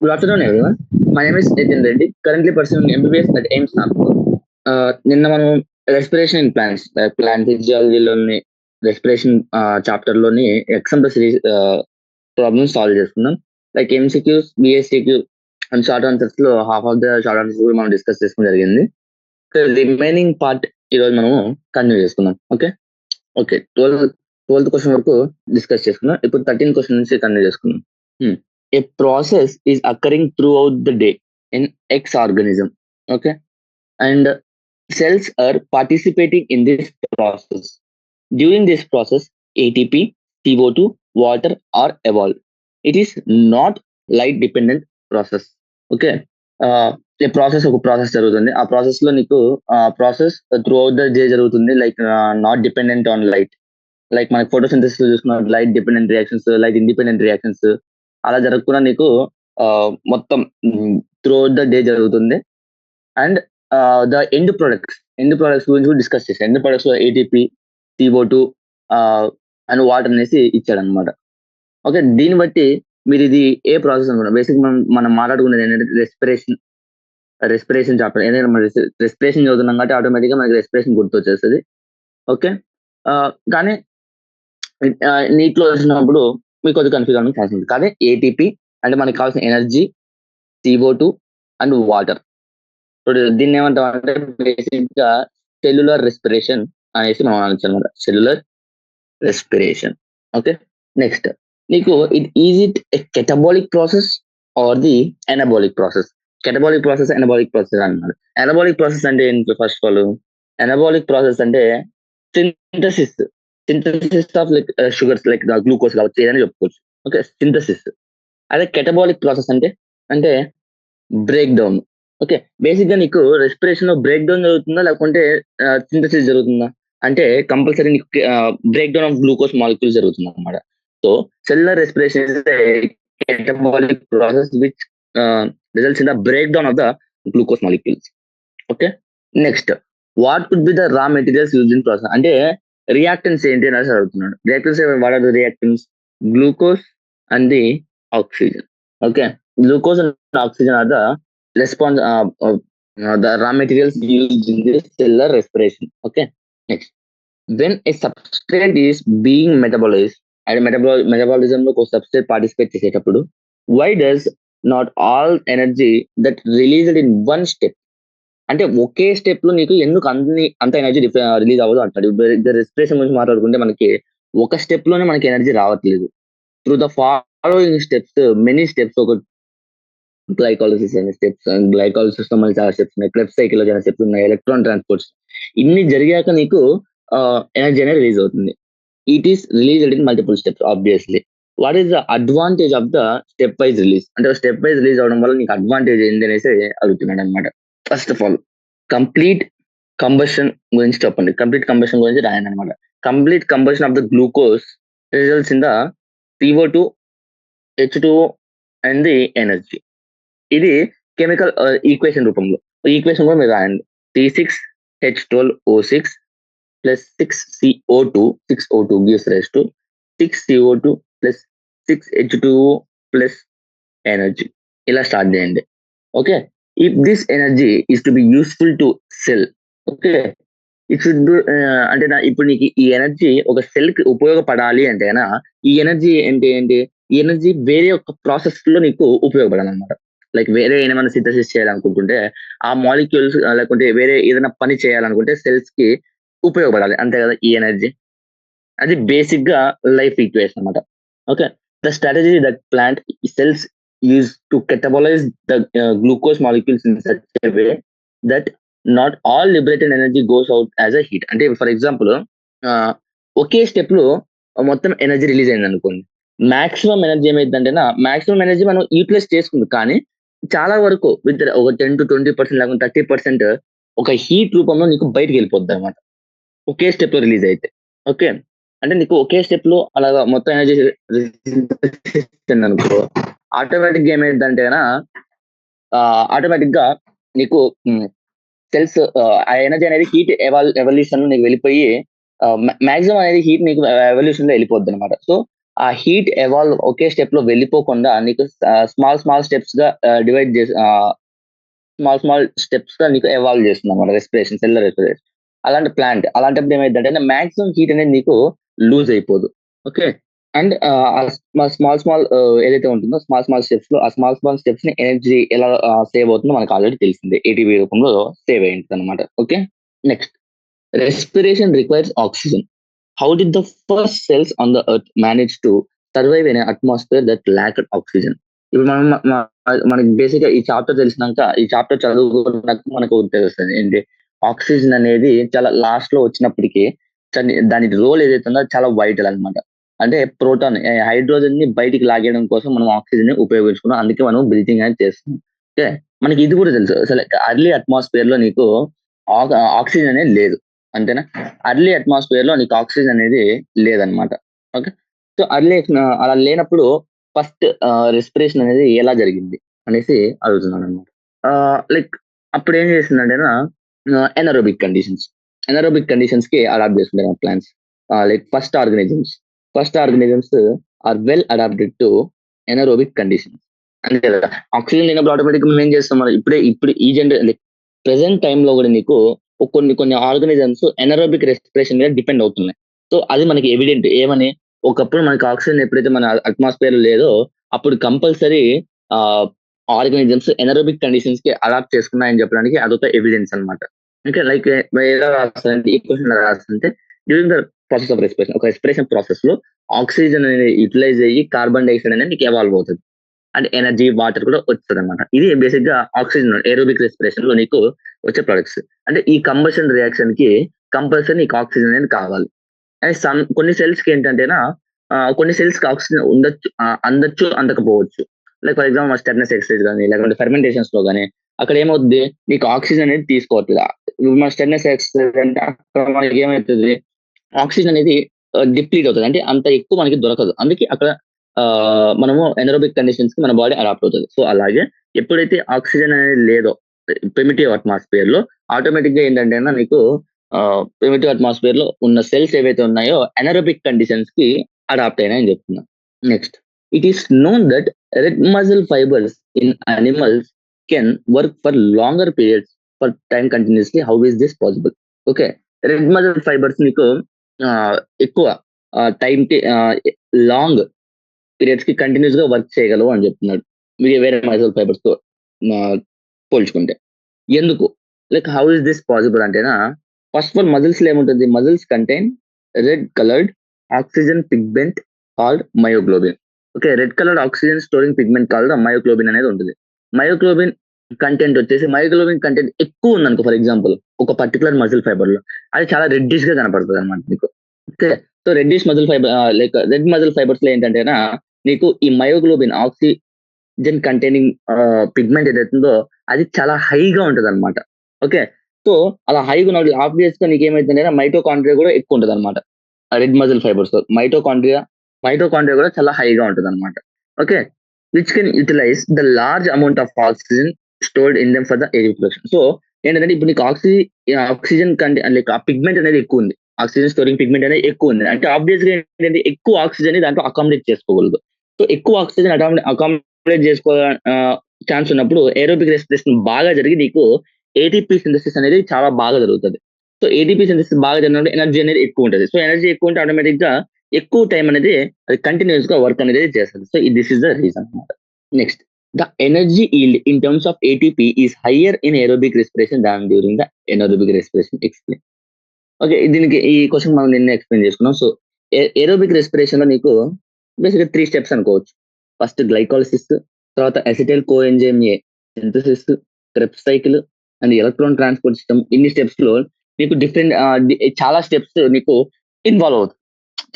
Good afternoon, everyone. My name is Nitin Reddy, currently pursuing MBBS at AIMS Nagpur. నిన్న మనం respiration in plants plant ఫిజియాలజీలోని respiration chapter లోని example series problems solve చేసుకున్నాం. Like MCQs, BSCQ and short answers లో half of the short answers కూడా మనం discuss చేసుకోవడం జరిగింది. రిమైనింగ్ పార్ట్ ఈ రోజు మనము కంటిన్యూ చేసుకుందాం. ఓకే ఓకే 12th క్వశ్చన్ వరకు డిస్కస్ చేసుకున్నాం. ఇప్పుడు 13th క్వశ్చన్ నుంచి కంటిన్యూ చేసుకుందాం. A process is occurring throughout the day in X organism. Okay, and cells are participating in this process. During this process, ATP, CO2, water are evolved. It is not light dependent process. Okay, a process ఒక process జరుగుతుంది. ఆ process లో నీకు process throughout the day జరుగుతుంది. Like not dependent on light. Like మనకి photosynthesis చూసుకున్న light dependent reactions, light independent reactions అలా జరగకుండా నీకు మొత్తం త్రూ అవుట్ ద డే జరుగుతుంది. అండ్ ద ఎండ్ ప్రొడక్ట్స్ గురించి కూడా డిస్కస్ చేశాను. ఎండ్ ప్రొడక్ట్స్ లో ఏటీపీ, CO2 అండ్ వాటర్ అనేసి ఇచ్చాడు అనమాట. ఓకే, దీన్ని బట్టి మీరు ఇది ఏ ప్రాసెస్ అనుకున్నారు? బేసిక్ మనం మాట్లాడుకునేది ఏంటంటే రెస్పిరేషన్ చాప్టర్. ఎందుకంటే మనం రెస్పిరేషన్ చదువుతున్నాం కాబట్టి ఆటోమేటిక్ గా మనకి రెస్పిరేషన్ గుర్తొచ్చేస్తుంది. ఓకే, కానీ నీటిలో వచ్చినప్పుడు మీకు కొద్దిగా కన్ఫ్యూజ్ అవ్వడం ఛాన్స్ ఉంది. కానీ ఏటీపీ అంటే మనకి కావాల్సిన ఎనర్జీ, CO2 అండ్ వాటర్. దీన్ని ఏమంటాం అంటే బేసిక్ గా సెల్యులర్ రెస్పిరేషన్ అనేసి మనం అనొచ్చు అనమాట. Cellular respiration. ఓకే, నెక్స్ట్ నీకు is it a catabolic process or the anabolic process? Catabolic process, anabolic process అన్నారు. ఎనబాలిక్ ప్రాసెస్ అంటే ఏంటి? First of all anabolic process అంటే synthesis of like sugars, like glucose కావచ్చు, ఏదైనా చెప్పుకోవచ్చు. Okay, synthesis. అదే catabolic process అంటే బ్రేక్ డౌన్. ఓకే, బేసిక్ గా నీకు రెస్పిరేషన్ లో బ్రేక్ డౌన్ జరుగుతుందా లేకుంటే సింథసిస్ జరుగుతుందా అంటే కంపల్సరీ నీకు break down of glucose molecules జరుగుతుంది అనమాట. So cellular respiration is catabolic process which results in the break down of the glucose molecules. Okay, next what could be the raw materials use in process అంటే reactants ఏంటి అనేసి అడుగుతున్నాడు. Reactants what are the reactants? Glucose and the oxygen. Okay, glucose and oxygen are the the raw materials used in this cellular respiration. Okay, next, when a substrate is being metabolized and metabolism లో ఒక substrate participate చేసేటప్పుడు, why does not all energy that released in one step అంటే ఒకే step లో నీకు ఎందుకు అంత energy release అవ్వదు అంటాడు. రెస్పిరేషన్ గురించి మాట్లాడుకుంటే మనకి ఒక స్టెప్ లోనే మనకి ఎనర్జీ రావట్లేదు. Through the following steps, many steps, ఒక గ్లైకాలసిస్ అనే స్టెప్స్, గ్లైకాలసిస్ లో మళ్ళీ చాలా స్టెప్స్ ఉన్నాయి, క్రెబ్స్ సైకిల్ లో చాలా స్టెప్స్ ఉన్నాయి, ఎలక్ట్రాన్ ట్రాన్స్పోర్ట్స్, ఇన్ని జరిగాక నీకు ఎనర్జీ అనేది రిలీజ్ అవుతుంది. It is released in multiple steps. Obviously what is the advantage of the step wise release అంటే స్టెప్ వైజ్ రిలీజ్ అవడం వల్ల నీకు అడ్వాంటేజ్ ఏంటి అనేసి అడుగుతున్నాడు అనమాట. First of all complete combustion గురించి చెప్పండి. కంప్లీట్ కంబషన్ గురించి రాయండి అనమాట. Complete combustion of the glucose results in the CO2, H2O and the energy. ఇది కెమికల్ ఈక్వేషన్ రూపంలో. ఈక్వేషన్ కూడా మీరు రాయండి. C6H12O6 plus 6CO2 gives rise to 6CO2 plus 6H2O plus energy. ఇలా స్టార్ట్ చేయండి. Okay, if this energy is to be useful to cell, okay, it should be అంటే ఇప్పుడు నీకు ఈ ఎనర్జీ ఒక సెల్ కి ఉపయోగపడాలి అంటే ఈ ఎనర్జీ ఏంటి ఈ ఎనర్జీ వేరే ఒక ప్రాసెస్ లో నీకు ఉపయోగపడాలన్నమాట. లైక్ వేరే ఏమైనా సింథసిస్ చేయాలనుకుంటుంటే ఆ మాలిక్యూల్స్ లేకుంటే వేరే ఏదైనా పని చేయాలనుకుంటే సెల్స్ కి ఉపయోగపడాలి, అంతే కదా ఈ ఎనర్జీ. అది బేసిక్ గా లైఫ్ ఈక్వేషన్ అనమాట. Okay, the strategy that plant cells use to catabolize the glucose molecules in such a way that not all liberated energy goes out as a heat. అంటే for example okay step లో మొత్తం energy release అయింది అనుకోండి, maximum energy ఏమైందంటే maximum energy మనం utilise చేసుకుంది, కానీ చాలా వరకు విత్ ఒక 10-20% లేకుండా 30% ఒక హీట్ రూపంలో నీకు బయటకు వెళ్ళిపోద్ది అనమాట ఒకే స్టెప్ లో రిలీజ్ అయితే. ఓకే, అంటే నీకు ఒకే స్టెప్ లో అలాగా మొత్తం ఎనర్జీ అనుకో, ఆటోమేటిక్ గా ఏమైందంటే ఆటోమేటిక్ గా నీకు సెల్స్ ఆ ఎనర్జీ అనేది హీట్ ఎవల్యూషన్ నీకు వెళ్ళిపోయి మాక్సిమం అనేది హీట్ నీకు ఎవల్యూషన్ లో వెళ్ళిపోద్ది అనమాట. సో ఆ హీట్ ఎవాల్వ్ ఒకే స్టెప్ లో వెళ్ళిపోకుండా నీకు స్మాల్ స్మాల్ స్టెప్స్ గా డివైడ్ చేసి స్మాల్ స్మాల్ స్టెప్స్ గా నీకు ఎవాల్వ్ చేస్తుంది అన్నమాట రెస్పిరేషన్, సెల్యులర్ రెస్పిరేషన్. అలాంటి ప్లాంట్ అలాంటప్పుడు ఏమైందంటే మాక్సిమం హీట్ అనేది నీకు లూజ్ అయిపోదు. ఓకే. అండ్ స్మాల్ స్మాల్ ఏదైతే ఉంటుందో స్మాల్ స్మాల్ స్టెప్స్ లో ఆ స్మాల్ స్మాల్ స్టెప్స్ ని ఎనర్జీ ఎలా సేవ్ అవుతుందో మనకు ఆల్రెడీ తెలిసిందే, ఏటీపీ రూపంలో సేవ్ అయింది అనమాట. Okay. Next, respiration requires oxygen. How did the first cells on the earth manage to survive in an atmosphere that lacked oxygen? ఇప్పుడు మనం మనకి బేసిక్ గా ఈ చాప్టర్ తెలిసినాక, ఈ చాప్టర్ చదువుకున్నాక మనకు తెలుస్తుంది ఏంటి, ఆక్సిజన్ అనేది చాలా లాస్ట్ లో వచ్చినప్పటికీ దాని రోల్ ఏదైతే ఉందో అది చాలా వైటల్ అన్నమాట. అంటే ప్రోటాన్ హైడ్రోజన్ ని బయటికి లాగేయడం కోసం మనం ఆక్సిజన్ ని ఉపయోగించుకున్నాం, అందుకే మనం బ్రీతింగ్ అనేది చేస్తున్నాం. ఓకే. మనకి ఇది కూడా తెలుసు, అసలు అర్లీ అట్మాస్ఫియర్ లో నీకు ఆక్సిజన్ అనేది లేదు, అంతేనా? అర్లీ అట్మాస్ఫియర్ లో నీకు ఆక్సిజన్ అనేది లేదనమాట. ఓకే. సో అలా లేనప్పుడు ఫస్ట్ రెస్పిరేషన్ అనేది ఎలా జరిగింది అనేసి అడుగుతున్నాను అనమాట. లైక్ అప్పుడు ఏం చేసిందంటేనా, ఎనరోబిక్ కండిషన్స్, ఎనరోబిక్ కండిషన్స్ కి అడాప్ట్ చేసుకుంటారు plants. Like first organisms are well adapted to anaerobic conditions. అంతే కదా, ఆక్సిజన్ లేనప్పుడు ఆటోమేటిక్ మనం ఏం చేస్తాం, మనం ఇప్పుడు ఈ ప్రెసెంట్ టైమ్ లో కూడా నీకు కొన్ని కొన్ని ఆర్గనిజమ్స్ ఎనరోబిక్ రెస్పిరేషన్ మీద డిపెండ్ అవుతున్నాయి. సో అది మనకి ఎవిడెంట్ ఏమని, ఒకప్పుడు మనకి ఆక్సిజన్ ఎప్పుడైతే మన అట్మాస్ఫియర్ లేదో అప్పుడు కంపల్సరీ ఆ ఆర్గనిజమ్స్ ఎనరోబిక్ కండిషన్స్ కి అడాప్ట్ చేసుకున్నాయని చెప్పడానికి అదొక ఎవిడెన్స్ అన్నమాట. ఇంకా లైక్ ఎలా రాస్తారంటే, ఈ క్వశ్చన్ ఎలా రాస్తారంటే, during the process of respiration, ఒక రెస్పిరేషన్ ప్రాసెస్ లో ఆక్సిజన్ అనేది యూటిలైజ్ అయ్యి కార్బన్ డైఆక్సైడ్ అనేది నీకు ఎవాల్వ్ అవుతుంది, అండ్ ఎనర్జీ వాటర్ కూడా వస్తుంది అనమాట. ఇది బేసిక్ గా ఆక్సిజన్ ఏరోబిక్ రెస్పిరేషన్ లో నీకు వచ్చే ప్రొడక్ట్స్. అంటే ఈ కంబషన్ రియాక్షన్ కి కంపల్సరీ నీకు ఆక్సిజన్ అనేది కావాలి. అండ్ కొన్ని సెల్స్ కి ఏంటంటేనా, కొన్ని సెల్స్ కి ఆక్సిజన్ ఉండొచ్చు, అందొచ్చు, అందకపోవచ్చు. లైక్ ఫర్ ఎగ్జాంపుల్ స్టెర్నస్ ఎక్సైజ్ కానీ లేకుంటే ఫెర్మెంటేషన్స్ లో కానీ అక్కడ ఏమవుతుంది, నీకు ఆక్సిజన్ అనేది తీసుకోవట్లేదు. ఇప్పుడు మన స్టెర్నస్ ఎక్సైజ్ అంటే అక్కడ మనకి ఏమవుతుంది, ఆక్సిజన్ అనేది డిప్లీట్ అవుతుంది, అంటే అంత ఎక్కువ మనకి దొరకదు. అందుకే అక్కడ మనము ఎనరోబిక్ కండిషన్స్ కి మన బాడీ అడాప్ట్ అవుతుంది. సో అలాగే ఎప్పుడైతే ఆక్సిజన్ అనేది లేదో ప్రిమిటివ్ అట్మాస్ఫియర్ లో, ఆటోమేటిక్ గా ఏంటంటే నీకు ప్రిమిటివ్ అట్మాస్ఫియర్ లో ఉన్న సెల్స్ ఏవైతే ఉన్నాయో ఎనరోబిక్ కండిషన్స్ కి అడాప్ట్ అయినాయని చెప్తున్నా. Next, it is known that red muscle fibres in animals can work for longer periods for time continuously. How is this possible? Okay. Red muscle fibres నీకు ఎక్కువ time కి long periods కి continuous గా work చేయగలవు అని చెప్తున్నాడు, మీరు వేరే మజిల్ ఫైబర్స్ తో పోల్చుకుంటే. ఎందుకు, like how is this possible అంటేనా, ఫస్ట్ ఆఫ్ ఆల్ మజిల్స్ లో ఏముంటుంది, muscles contain red coloured oxygen pigment called myoglobin. Okay. Red coloured oxygen storing pigment called myoglobin అనేది ఉంటుంది. మయోగ్లోబిన్ కంటెంట్ వచ్చేసి, మయోగ్లోబిన్ కంటెంట్ ఎక్కువ ఉంది అనుకో, ఫర్ ఎగ్జాంపుల్ ఒక పర్టికులర్ మజిల్ ఫైబర్ లో అది చాలా రెడ్డిష్ గా కనపడుతుంది అనమాట నీకు. Okay. So reddish muscle fibre, like red muscle fibres లో ఏంటంటేనా నీకు ఈ మయోగ్లోబిన్ ఆక్సిజన్ కంటైనింగ్ పిగ్మెంట్ ఏదైతుందో అది చాలా హైగా ఉంటది అనమాట. ఓకే. సో అలా హైగా ఉన్నప్పుడు ఆబ్వియస్ గా నీకు ఏమైతుందంటే మైటోకాండ్రియా కూడా ఎక్కువ ఉంటది అనమాట రెడ్ మజిల్ ఫైబర్స్ లో. మైటోకాండ్రియా కూడా చాలా హైగా ఉంటది అనమాట. Okay. Which can utilise the large amount of oxygen stored in them for the air production. So ఏంటంటే ఇప్పుడు నీకు ఆక్సిజన్ లైక్ ఆ పిగ్మెంట్ అనేది ఎక్కువ ఉంది, ఆక్సిజన్ స్టోరింగ్ పిగ్మెంట్ అనేది ఎక్కువ ఉంది అంటే ఆబ్వియస్ గా ఏంటంటే ఎక్కువ ఆక్సిజన్ దాంట్లో అకామిడేట్ చేసుకోగలదు. సో ఎక్కువ ఆక్సిజన్ అకామిడేట్ చేసుకో ఛాన్స్ ఉన్నప్పుడు ఏరోబిక్ రెస్పిరేషన్ బాగా జరిగి నీకు ఏటీపీ సింథసిస్ అనేది చాలా బాగా జరుగుతుంది. సో ఏటీపీ సింథసిస్ బాగా జరిగినప్పుడు ఎనర్జీ అనేది ఎక్కువ ఉంటుంది. సో ఎనర్జీ ఎక్కువ ఉంటే ఆటోమేటిక్ గా ఎక్కువ టైం అనేది అది కంటిన్యూస్ గా వర్క్ అనేది చేస్తుంది. So this is the reason అనమాట. Next, the energy yield in terms of ATP is higher in aerobic respiration than during the anaerobic respiration. Explain. Okay. దీనికి ఈ క్వశ్చన్ మనం నిన్న ఎక్స్ప్లెయిన్ చేసుకున్నాం. సో ఏరోబిక్ రెస్పిరేషన్ లో నీకు బేసిక్ గా 3 steps అనుకోవచ్చు. ఫస్ట్ గ్లైకాలిసిస్, తర్వాత acetyl coenzyme A synthesis, Krebs cycle and electron transport system. ఇన్ని స్టెప్స్ లో నీకు డిఫరెంట్ చాలా స్టెప్స్ నీకు ఇన్వాల్వ్ అవుతుంది.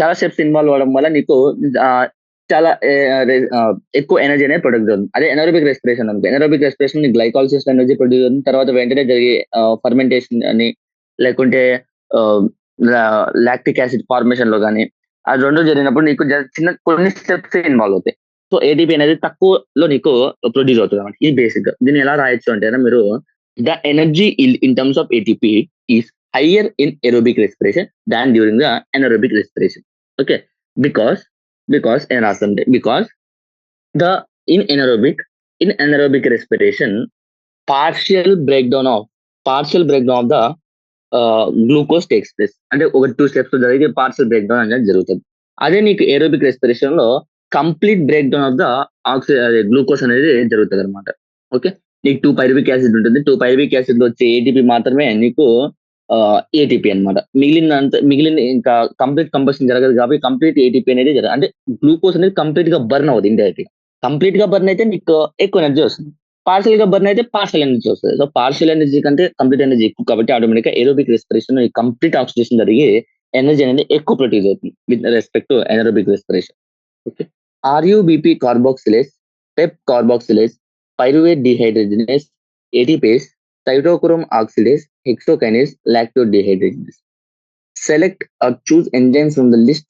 చాలా స్టెప్స్ ఇన్వాల్వ్ అవడం వల్ల నీకు చాలా ఎక్కువ ఎనర్జీ అనేది ప్రొడ్యూస్ అవుతుంది. అదే ఎనరోబిక్ రెస్పిరేషన్ అనుకో, ఎనరోబిక్ రెస్పిరేషన్ గ్లైకాలిసిస్ ఎనర్జీ ప్రొడ్యూస్ అవుతుంది, తర్వాత వెంటనే జరిగే ఫర్మెంటేషన్ అని లేకుంటే లాక్టిక్ యాసిడ్ ఫార్మేషన్ లో కానీ అది రెండు జరిగినప్పుడు నీకు చిన్న కొన్ని స్టెప్స్ ఇన్వాల్వ్ అవుతాయి. సో ఏటీపీ అనేది తక్కువలో నీకు ప్రొడ్యూస్ అవుతుంది అనమాట. ఇది బేసిక్ గా దీన్ని ఎలా రాయొచ్చు అంటే మీరు, the energy in terms of ATP is higher in aerobic respiration than during the anaerobic respiration. Okay. Because because ఏం రాస్తుంది, because the in anaerobic respiration, partial breakdown of the glucose takes place. అంటే ఒక 2 steps జరిగితే partial break down అనేది జరుగుతుంది. అదే నీకు aerobic respiration లో complete break down of the అదే గ్లూకోజ్ అనేది జరుగుతుంది అనమాట. ఓకే, నీకు 2 పైరువిక్ యాసిడ్ ఉంటుంది. 2 పైరువిక్ యాసిడ్ వచ్చే ఏటీపీ మాత్రమే నీకు ఏటీపీ అనమాట. మిగిలిన ఇంకా కంప్లీట్ కంబషన్ జరగదు కాబట్టి కంప్లీట్ ఏటీపీ అనేది జరగదు. అంటే గ్లూకోజ్ అనేది కంప్లీట్ గా బర్న్ అవుతుంది ఇండైరెక్ట్ గా. కంప్లీట్ గా బర్న్ అయితే నీకు ఎక్కువ ఎనర్జీ వస్తుంది, పార్షియల్ గా బర్న్ అయితే పార్షియల్ ఎనర్జీ వస్తుంది. సో పార్షియల్ ఎనర్జీ కంటే కంప్లీట్ ఎనర్జీ ఎక్కువ కాబట్టి ఆటోమేటిక్ గా ఏరోబిక్ రెస్పిరేషన్ కంప్లీట్ ఆక్సిడేషన్ జరిగి ఎనర్జీ అనేది ఎక్కువ ప్రొడ్యూస్ అవుతుంది with respect to anaerobic respiration. Okay, RuBP carboxylase, PEP carboxylase, pyruvate dehydrogenase, ATPase, cytochrome oxidase, hexokinase, lactose dehydrogenase. Select or choose enzymes from the list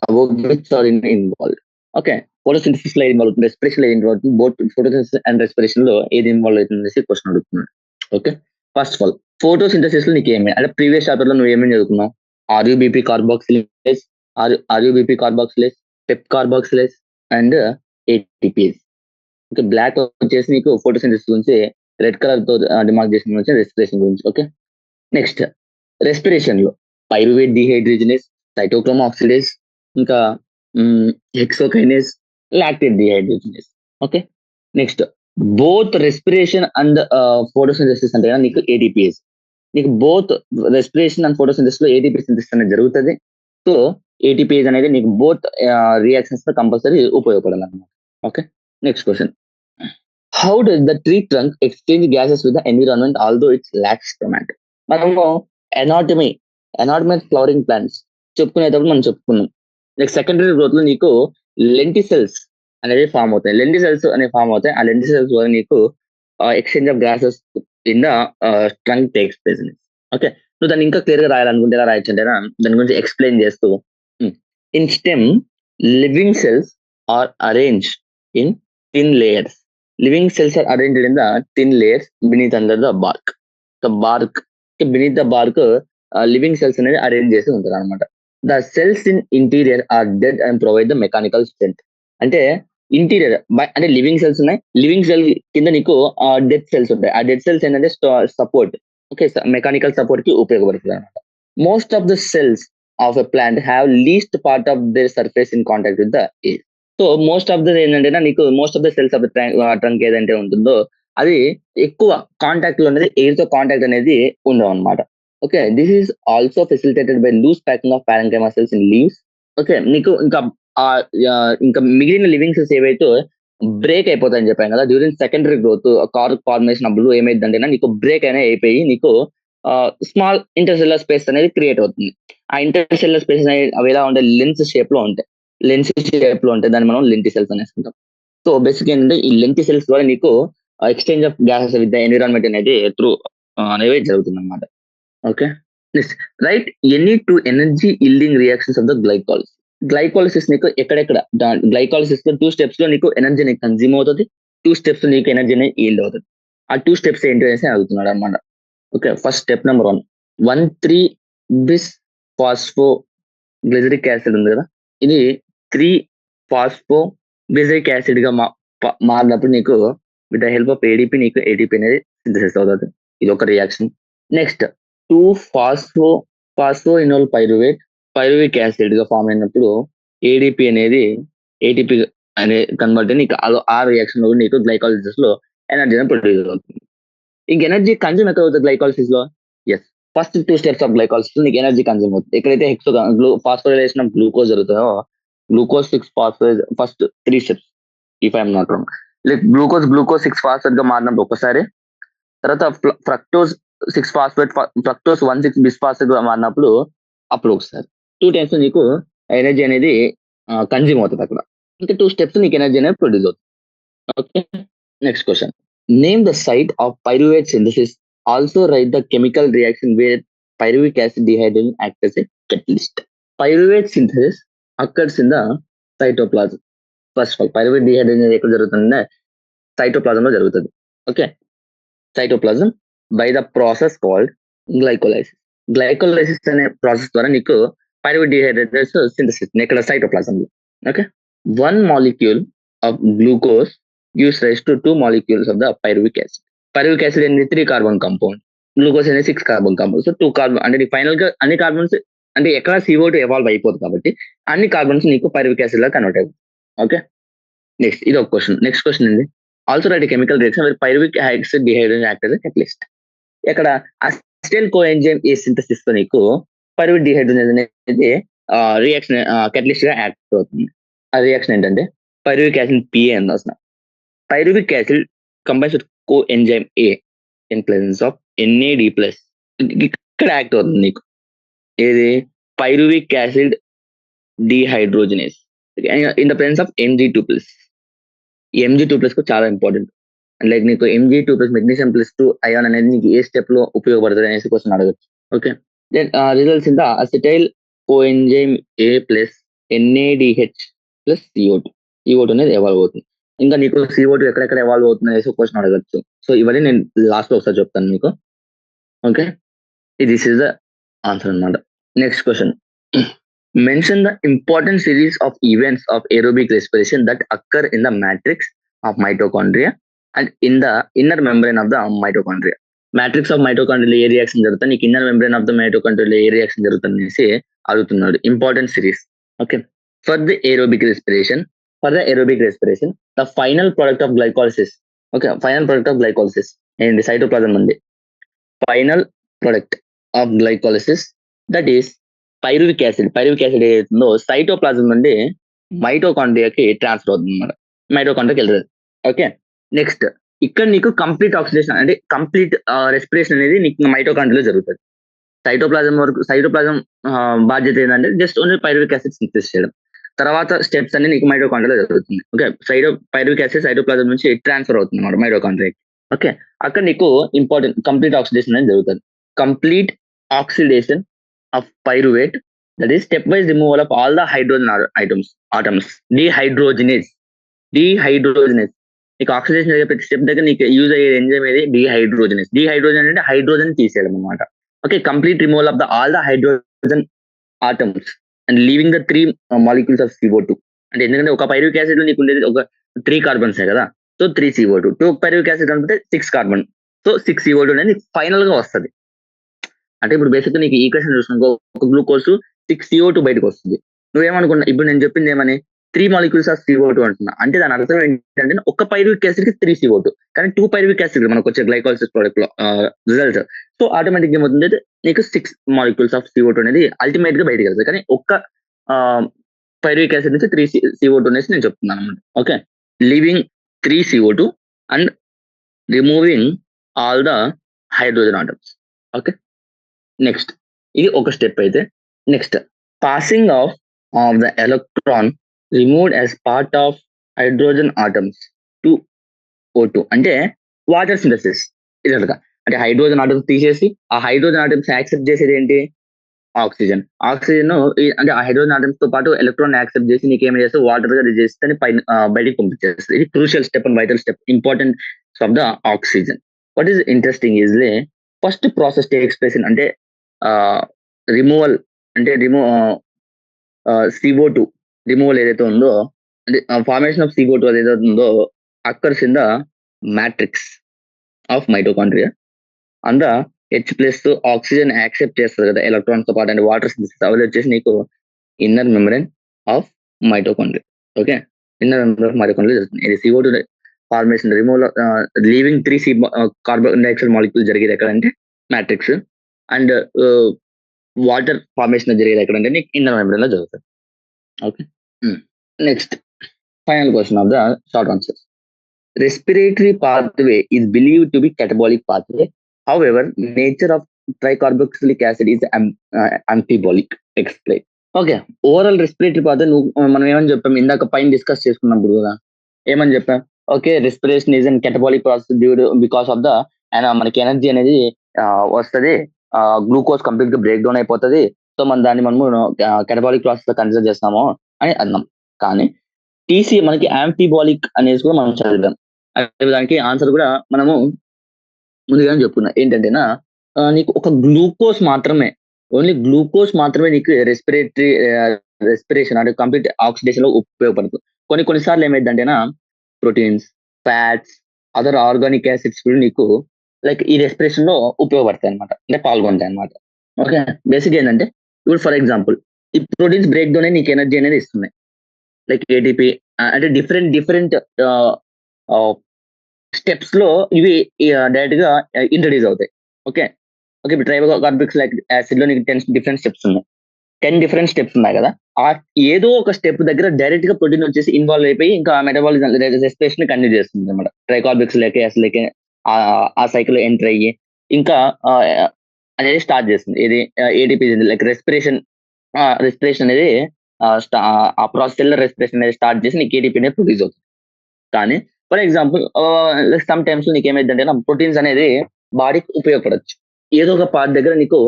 above which are involved. Okay, photosynthesis లో involve అవుతుంది, respiration లో involve అవుతుంది. Both photosynthesis and respiration లో ఏది involve అవుతుంది question అడుగుతున్నాడు. Okay, first of all photosynthesis లో నీకు ఏమి అంటే ప్రీవియస్ చాప్టర్ లో నువ్వు ఏమేమి చదువుకున్నావు? RuBP carboxylase, RuBP carboxylase, PEP carboxylase and ATPase. Okay, block వచ్చేసి నీకు ఫోటోసింథసిస్ గురించి, రెడ్ కలర్ తో డిమార్క్ చేసిన గురించి రెస్పిరేషన్ గురించి. ఓకే, నెక్స్ట్ రెస్పిరేషన్ లో పైరువేట్ డిహైడ్రోజనేస్, సైటోక్రోమ్ ఆక్సిడేస్, ఇంకా hexokinase, lactate dehydrogenase. Okay, next both respiration and photosynthesis అంటే నీకు ఏటీపీఎస్. నీకు బోత్ రెస్పిరేషన్ అండ్ ఫోటోసింథసిస్ లో ఏటీపీ సింథసిస్ అనేది జరుగుతుంది. సో ఏటీపీఎస్ అనేది నీకు బోత్ రియాక్షన్స్ లో కంపల్సరీ ఉపయోగపడాలి అన్నమాట. Okay, next question. How does the tree trunk exchange gases with the environment although it's lakhs స్టొమాటో? మనము ఎనాటమీ ఫ్లవరింగ్ ప్లాంట్స్ చెప్పుకునేటప్పుడు మనం చెప్పుకున్నాం. నెక్స్ట్ సెకండరీ గ్రోత్ లో నీకు లెంటిసెల్స్ అనేది ఫామ్ అవుతాయి. లెంటిసెల్స్ అనేవి ఫామ్ అవుతాయి. ఆ లెంటిసెల్స్ వల్ల నీకు exchange of gases in the trunk takes place. Okay, నువ్వు దాన్ని ఇంకా క్లియర్ గా రాయాలనుకుంటే ఎలా రాయొచ్చు అంటే దాని గురించి ఎక్స్ప్లెయిన్ చేస్తూ, in stem living cells are arrange in thin layers. Living cells are arranged in the thin layers beneath under the bark. The bark, beneath the bark, living cells అనేది అరేంజ్ చేసి ఉంటారు అనమాట. The cells in interior or dead and provide the mechanical strength. అంటే interior అంటే living cells ఉన్నాయి, living cell కింద నీకు dead cells ఉంటాయి. ఆ డెడ్ సెల్స్ ఏంటంటే సపోర్ట్, ఓకే, మెకానికల్ సపోర్ట్ కి ఉపయోగపడుతుంది అనమాట. Most of the cells of a plant have least part of the surface in contact with the air. So most of the ఏంటంటే నీకు most of the cells of the trunk ఏదైతే ఉంటుందో అది ఎక్కువ contact లో అనేది ఎయిర్ తో contact అనేది ఉండవు అనమాట. Okay, this is also facilitated by loose packing of parenchyma cells in leaves. Okay, నీకు ఇంకా మిగిలిన లివింగ్ సెల్స్ ఏవైతే బ్రేక్ అయిపోతాయని చెప్పాను కదా during secondary growth, cork formation అప్పుడు ఏమైందంటే నీకు బ్రేక్ అయినా అయిపోయి నీకు స్మాల్ ఇంటర్సెల్యులర్ స్పేస్ అనేది క్రియేట్ అవుతుంది. ఆ ఇంటర్సెల్యులర్ స్పేస్ అనేది అవి ఎలా ఉంటాయి, లెన్స్ షేప్ లో ఉంటాయి. దాన్ని మనం లెంటి సెల్స్ అనేసుకుంటాం. సో బేసిక్ ఏంటంటే ఈ లెంటి సెల్స్ ద్వారా నీకు exchange of gases with the environment అనేది త్రూ అనేవి జరుగుతుంది అనమాట. Okay, next write any two energy yielding reactions of the glycolysis. Glycolysis నీకు ఎక్కడెక్కడ గ్లైకాలిసిస్ లో 2 steps లో నీకు ఎనర్జీ అనేది కన్జ్యూమ్ అవుతుంది, 2 steps నీకు ఎనర్జీ అనేది ఈల్డ్ అవుతుంది. ఆ 2 steps ఏంటి అనేసి అడుగుతున్నాడు అనమాట. Okay, first step number 1 bis phosphoglyceric acid ఉంది కదా, ఇది 3 ఫాస్ఫో గ్లిజరిక్ యాసిడ్ గా మారినప్పుడు నీకు with the help of ADP నీకు ఏటీపీ అనేది సింథసిస్ అవుతుంది. ఇది ఒక reaction. Next 2 phosphoenolpyruvic acid గా ఫామ్ అయినప్పుడు ఏడిపి అనేది ఏటీపీ అనే కన్వర్ట్ నీకు ఆ రియాక్షన్ లో నీకు గ్లైకాలిసిస్ లో ఎనర్జీ ప్రొడ్యూస్ అవుతుంది. ఇంక ఎనర్జీ కన్జ్యూమ్ ఎక్కడ అవుతుంది గ్లైకాలిసిస్ లో? Yes, first 2 steps of glycolysis నీకు ఎనర్జీ కన్జ్యూమ్ అవుతుంది. ఎక్కడైతే ఫాస్ఫోరైలేషన్ ఆఫ్ గ్లూకోజ్ జరుగుతుందో glucose 6 phosphorise first 3 steps if I'm not wrong. Like glucose 6 phosphate గా మారినప్పుడు ఒకసారి, తర్వాత ఫ్రక్టోజ్ 6 ఫాస్ఫేట్ ఫ్రక్టోజ్ 1,6 బిస్ఫాస్ఫేట్ గా మారినప్పుడు అప్పుడు ఒకసారి 2 times నీకు ఎనర్జీ అనేది కన్జ్యూమ్ అవుతుంది అక్కడ. ఇంకా 2 steps నీకు ఎనర్జీ అనేది ప్రొడ్యూస్ అవుతుంది. Okay, next question. Name the site of pyruvate synthesis. Also write the chemical reaction where pyruvic acid dehydrogenase act as a catalyst. Pyruvate synthesis occurs in the cytoplasm. First of all pyruvate dehydrogenase ఎక్కడ జరుగుతుందంటే cytoplasm లో జరుగుతుంది. Okay, cytoplasm by the process called glycolysis. Glycolysis అనే process ద్వారా నీకు pyruvate dehydrogenase synthesis ఇక్కడ cytoplasm లో. Okay, 1 molecule of glucose gives rise to 2 molecules of the pyruvic acid. Pyruvic acid అనేది 3 కార్బన్ కాంపౌండ్, గ్లూకోజ్ అనేది 6 carbon compound. So 2 carbon అంటే final గా అన్ని కార్బన్స్ అంటే ఎక్కడ CO2 ఎవాల్వ్ అయిపోతుంది కాబట్టి అన్ని కార్బన్స్ నీకు పైరువిక్ యాసిడ్ లా కన్వర్ట్ అవుతుంది. ఓకే, నెక్స్ట్ ఇది ఒక క్వశ్చన్. నెక్స్ట్ క్వశ్చన్ ఏంది, also write chemical reaction with pyruvic acid dehydrogenase act as catalyst. ఇక్కడ అసిటైల్ కోఎంజైమ్ ఏ సింథసిస్ తో నీకు పైరువిక్ డిహైడ్రోజన్ అనేది రియాక్షన్ కెటలిస్ట్ గా యాక్ట్ అవుతుంది. ఆ రియాక్షన్ ఏంటంటే పైరువిక్ యాసిడ్ పిఏ అని రాసిన. Pyruvic acid combines with coenzyme A in presence of NAD+. ఇక్కడ యాక్ట్ అవుతుంది నీకు ఏది, pyruvic acid dehydrogenase in the presence of Mg2+. Mg2+ కు చాలా ఇంపార్టెంట్. లైక్ నీకు Mg2+ మెగ్నీషియం+2 అయాన్ అనేది నీకు ఏ స్టెప్ లో ఉపయోగపడుతుంది అనేసి క్వశ్చన్ అడగచ్చు. Okay, then results in the acetyl coenzyme A plus NADH+CO2. CO2 అనేది ఎవాల్వ్ అవుతుంది. ఇంకా నీకు CO2 ఎక్కడెక్కడ ఎవాల్వ్ అవుతుంది అనేసి క్వశ్చన్ అడగచ్చు. సో ఇవన్నీ నేను లాస్ట్ లో ఒకసారి చెప్తాను మీకు. Okay, this is the answer అన్నమాట. Next question, mention the important series of events of aerobic respiration that occur in the matrix of mitochondria and in the inner membrane of the mitochondria. Matrix of mitochondria ఏ reaction జరుగుతుంది, నీకు inner membrane of the mitochondria ఏ reaction జరుగుతుంది అనేసి అడుగుతున్నాడు. Important series. Okay, for the aerobic respiration the final product of glycolysis. Okay, final product of glycolysis ఏంటి, cytoplasm ఉంది. Final product of glycolysis that is pyruvic acid. Pyruvic acid ఏదైతుందో cytoplasm నుండి మైటోకాండ్రియాకి transfer అవుతుంది అన్నమాట, మైటోకాండ్రియాకి వెళ్తుంది. ఓకే, నెక్స్ట్ ఇక్కడ నీకు కంప్లీట్ ఆక్సిడేషన్ అంటే కంప్లీట్ రెస్పిరేషన్ అనేది నీకు మైటోకాండ్రియాలో జరుగుతుంది. సైటోప్లాజం బాధ్యత ఏంటంటే just only pyruvic acid synthesis చేయడం. తర్వాత స్టెప్స్ అన్ని నీకు మైటోకాండ్రియాలో జరుగుతుంది. ఓకే, పైరువిక్ యాసిడ్ సైటోప్లాజం నుంచి ట్రాన్స్ఫర్ అవుతుంది అన్నమాట మైటోకాండ్రియాకి. ఓకే, అక్కడ నీకు ఇంపార్టెంట్ కంప్లీట్ ఆక్సిడేషన్ అనేది జరుగుతుంది. Complete oxidation of pyruvate, that is stepwise removal of all the hydrogen atoms. Dehydrogenase. నీకు ఆక్సిడేషన్ జరిగే ప్రతి స్టెప్ దగ్గర నీకు యూజ్ అయ్యే ఎంజైమ్ ఏది, డిహైడ్రోజనేస్. డిహైడ్రోజన్ అంటే హైడ్రోజన్ తీసేయడం అనమాట. Okay, complete removal of the all the hydrogen atoms and leaving the 3 molecules of CO2. అంటే ఎందుకంటే ఒక పైరువిక్ యాసిడ్ లో నీకు ఉండేది ఒక 3 కార్బన్స్ కదా, సో 3 CO2. 2 పైరువిక్ యాసిడ్ అంటే 6 కార్బన్, సో 6 CO2 అనేది ఫైనల్ గా వస్తుంది. అంటే ఇప్పుడు బేసిక్ నీకు ఈక్వేషన్ చూసుకో, ఒక గ్లూకోజ్ 6 CO2 బయటకు వస్తుంది. నువ్వేమనుకున్నా, ఇప్పుడు నేను చెప్పింది ఏమని 3 మాలిక్యూల్స్ ఆఫ్ CO2 అంటున్నా. అంటే దాని అర్థం ఏంటంటే ఒక పైరువిక్ యాసిడ్ కి 3 CO2, కానీ 2 పైరువిక్ యాసిడ్ మనకు వచ్చే గ్లైకాలిసిస్ ప్రోడక్ట్ లో రిజల్ట్. సో ఆటోమేటిక్ ఏమవుతుంది, నీకు 6 మాలిక్యూల్స్ ఆఫ్ CO2 అనేది అల్టిమేట్ గా బయటకు వెళ్తుంది. కానీ ఒక్క పైరువిక్ యాసిడ్ నుంచి 3 CO2 అనేసి నేను చెప్తున్నాను అనమాట. Okay, leaving 3 CO2 and removing all the hydrogen atoms. Okay, next ఇది ఒక స్టెప్ అయితే. Next passing of the electron removed as part of hydrogen atoms to O2 అంటే వాటర్ సింథసిస్. ఇది అంటే హైడ్రోజన్ ఆటమ్స్ తీసేసి ఆ హైడ్రోజన్ ఆటమ్స్ యాక్సెప్ట్ చేసేది ఏంటి, ఆక్సిజన్. అంటే ఆ హైడ్రోజన్ ఆటమ్స్ తో పాటు ఎలక్ట్రాన్ యాక్సెప్ట్ చేసి నీకు ఏం చేస్తే వాటర్ గా చేస్తే బయటికి పంపించేస్తుంది. ఇది crucial step and vital step, important of the oxygen. What is interesting is first process takes place in అంటే రిమూవల్ అంటే CO2 రిమూవల్ ఏదైతే ఉందో, అంటే ఫార్మేషన్ ఆఫ్ CO2 ఏదైతే ఉందో occurs in the matrix of mitochondria. అంద H+ ఆక్సిజన్ యాక్సెప్ట్ చేస్తుంది కదా ఎలక్ట్రాన్స్ తో పాటు, అంటే వాటర్ సింథసిస్ అవి వచ్చేసి నీకు inner membrane of mitochondria. Okay, inner membrane of mitochondria జరుగుతుంది. ఇది CO2 formation removal leaving 3 carbon dioxide molecule జరిగేది ఎక్కడంటే మ్యాట్రిక్స్, అండ్ వాటర్ ఫార్మేషన్ జరిగేది ఎక్కడంటే నీకు ఇన్నర్ మెంబ్రేన్ లో జరుగుతుంది. Okay, next final question of the short answers. Respiratory pathway is believed to be catabolic pathway. However, nature of tricarboxylic acid is amphibolik. Explain. Okay, overall respiratory pathway మనం ఏమని చెప్పాం ఇందాక పైన డిస్కస్ చేసుకున్నప్పుడు కదా, ఏమని చెప్పాం, okay respiration is an catabolic process due to because of the మనకి ఎనర్జీ అనేది వస్తుంది, గ్లూకోజ్ కంప్లీట్ గా బ్రేక్ డౌన్ అయిపోతుంది. సో మనము catabolic ప్రాసెస్ లో కన్సిడర్ చేస్తాము అని అన్నాం. కానీ టీసీ మనకి యాంఫిబాలిక్ అనేసి కూడా మనం చదివాం. అదే దానికి ఆన్సర్ కూడా మనము ముందుగానే చెప్పుకున్నా ఏంటంటేనా, నీకు ఒక గ్లూకోజ్ మాత్రమే, ఓన్లీ గ్లూకోజ్ మాత్రమే నీకు రెస్పిరేషన్ అంటే కంప్లీట్ ఆక్సిడేషన్ లో ఉపయోగపడుతుంది. కొన్నిసార్లు ఏమైందంటేనా proteins, fats, other organic acids కూడా నీకు లైక్ ఈ రెస్పిరేషన్ లో ఉపయోగపడతాయి అనమాట, అంటే పాల్గొంటాయి అనమాట. ఓకే, బేసిక్ ఏంటంటే ఇప్పుడు ఫర్ ఎగ్జాంపుల్ ఈ ప్రోటీన్స్ బ్రేక్ డౌన్ నీకు ఎనర్జీ అనేది ఇస్తున్నాయి, లైక్ ఏటీపీ. అంటే డిఫరెంట్ డిఫరెంట్ స్టెప్స్ లో ఇవి డైరెక్ట్ గా ఇంట్రడ్యూస్ అవుతాయి. ఓకే, ఓకే, ఇప్పుడు ట్రైబోకార్బిక్స్ లైక్ యాసిడ్ లో నీకు 10 డిఫరెంట్ స్టెప్స్ ఉన్నాయి, 10 డిఫరెంట్ స్టెప్స్ ఉన్నాయి కదా. ఆ ఏదో ఒక స్టెప్ దగ్గర డైరెక్ట్ గా ప్రోటీన్ వచ్చేసి ఇన్వాల్వ్ అయిపోయి ఇంకా మెటబాలిజం రెస్పిరేషన్ కంటిన్యూ చేస్తుంది అనమాట. ట్రైకార్బిక్స్ లేక యాసిడ్ లేక ఆ సైకిల్ ఎంటర్ అయ్యి ఇంకా ఆ, అనేది స్టార్ట్ చేస్తుంది. ఇది ఏటీపీ లైక్ రెస్పిరేషన్. రెస్పిరేషన్ అనేది ఆ ప్రాసెస్ రెస్పిరేషన్ అనేది స్టార్ట్ చేసి నీకు ఏటీపీ అనేది ప్రొడ్యూస్ అవుతుంది. కానీ ఫర్ ఎగ్జాంపుల్ సమ్ టైమ్స్ నీకు ఏమైందంటే ప్రోటీన్స్ అనేది బాడీకి ఉపయోగపడచ్చు. ఏదో ఒక పార్ట్ దగ్గర నీకు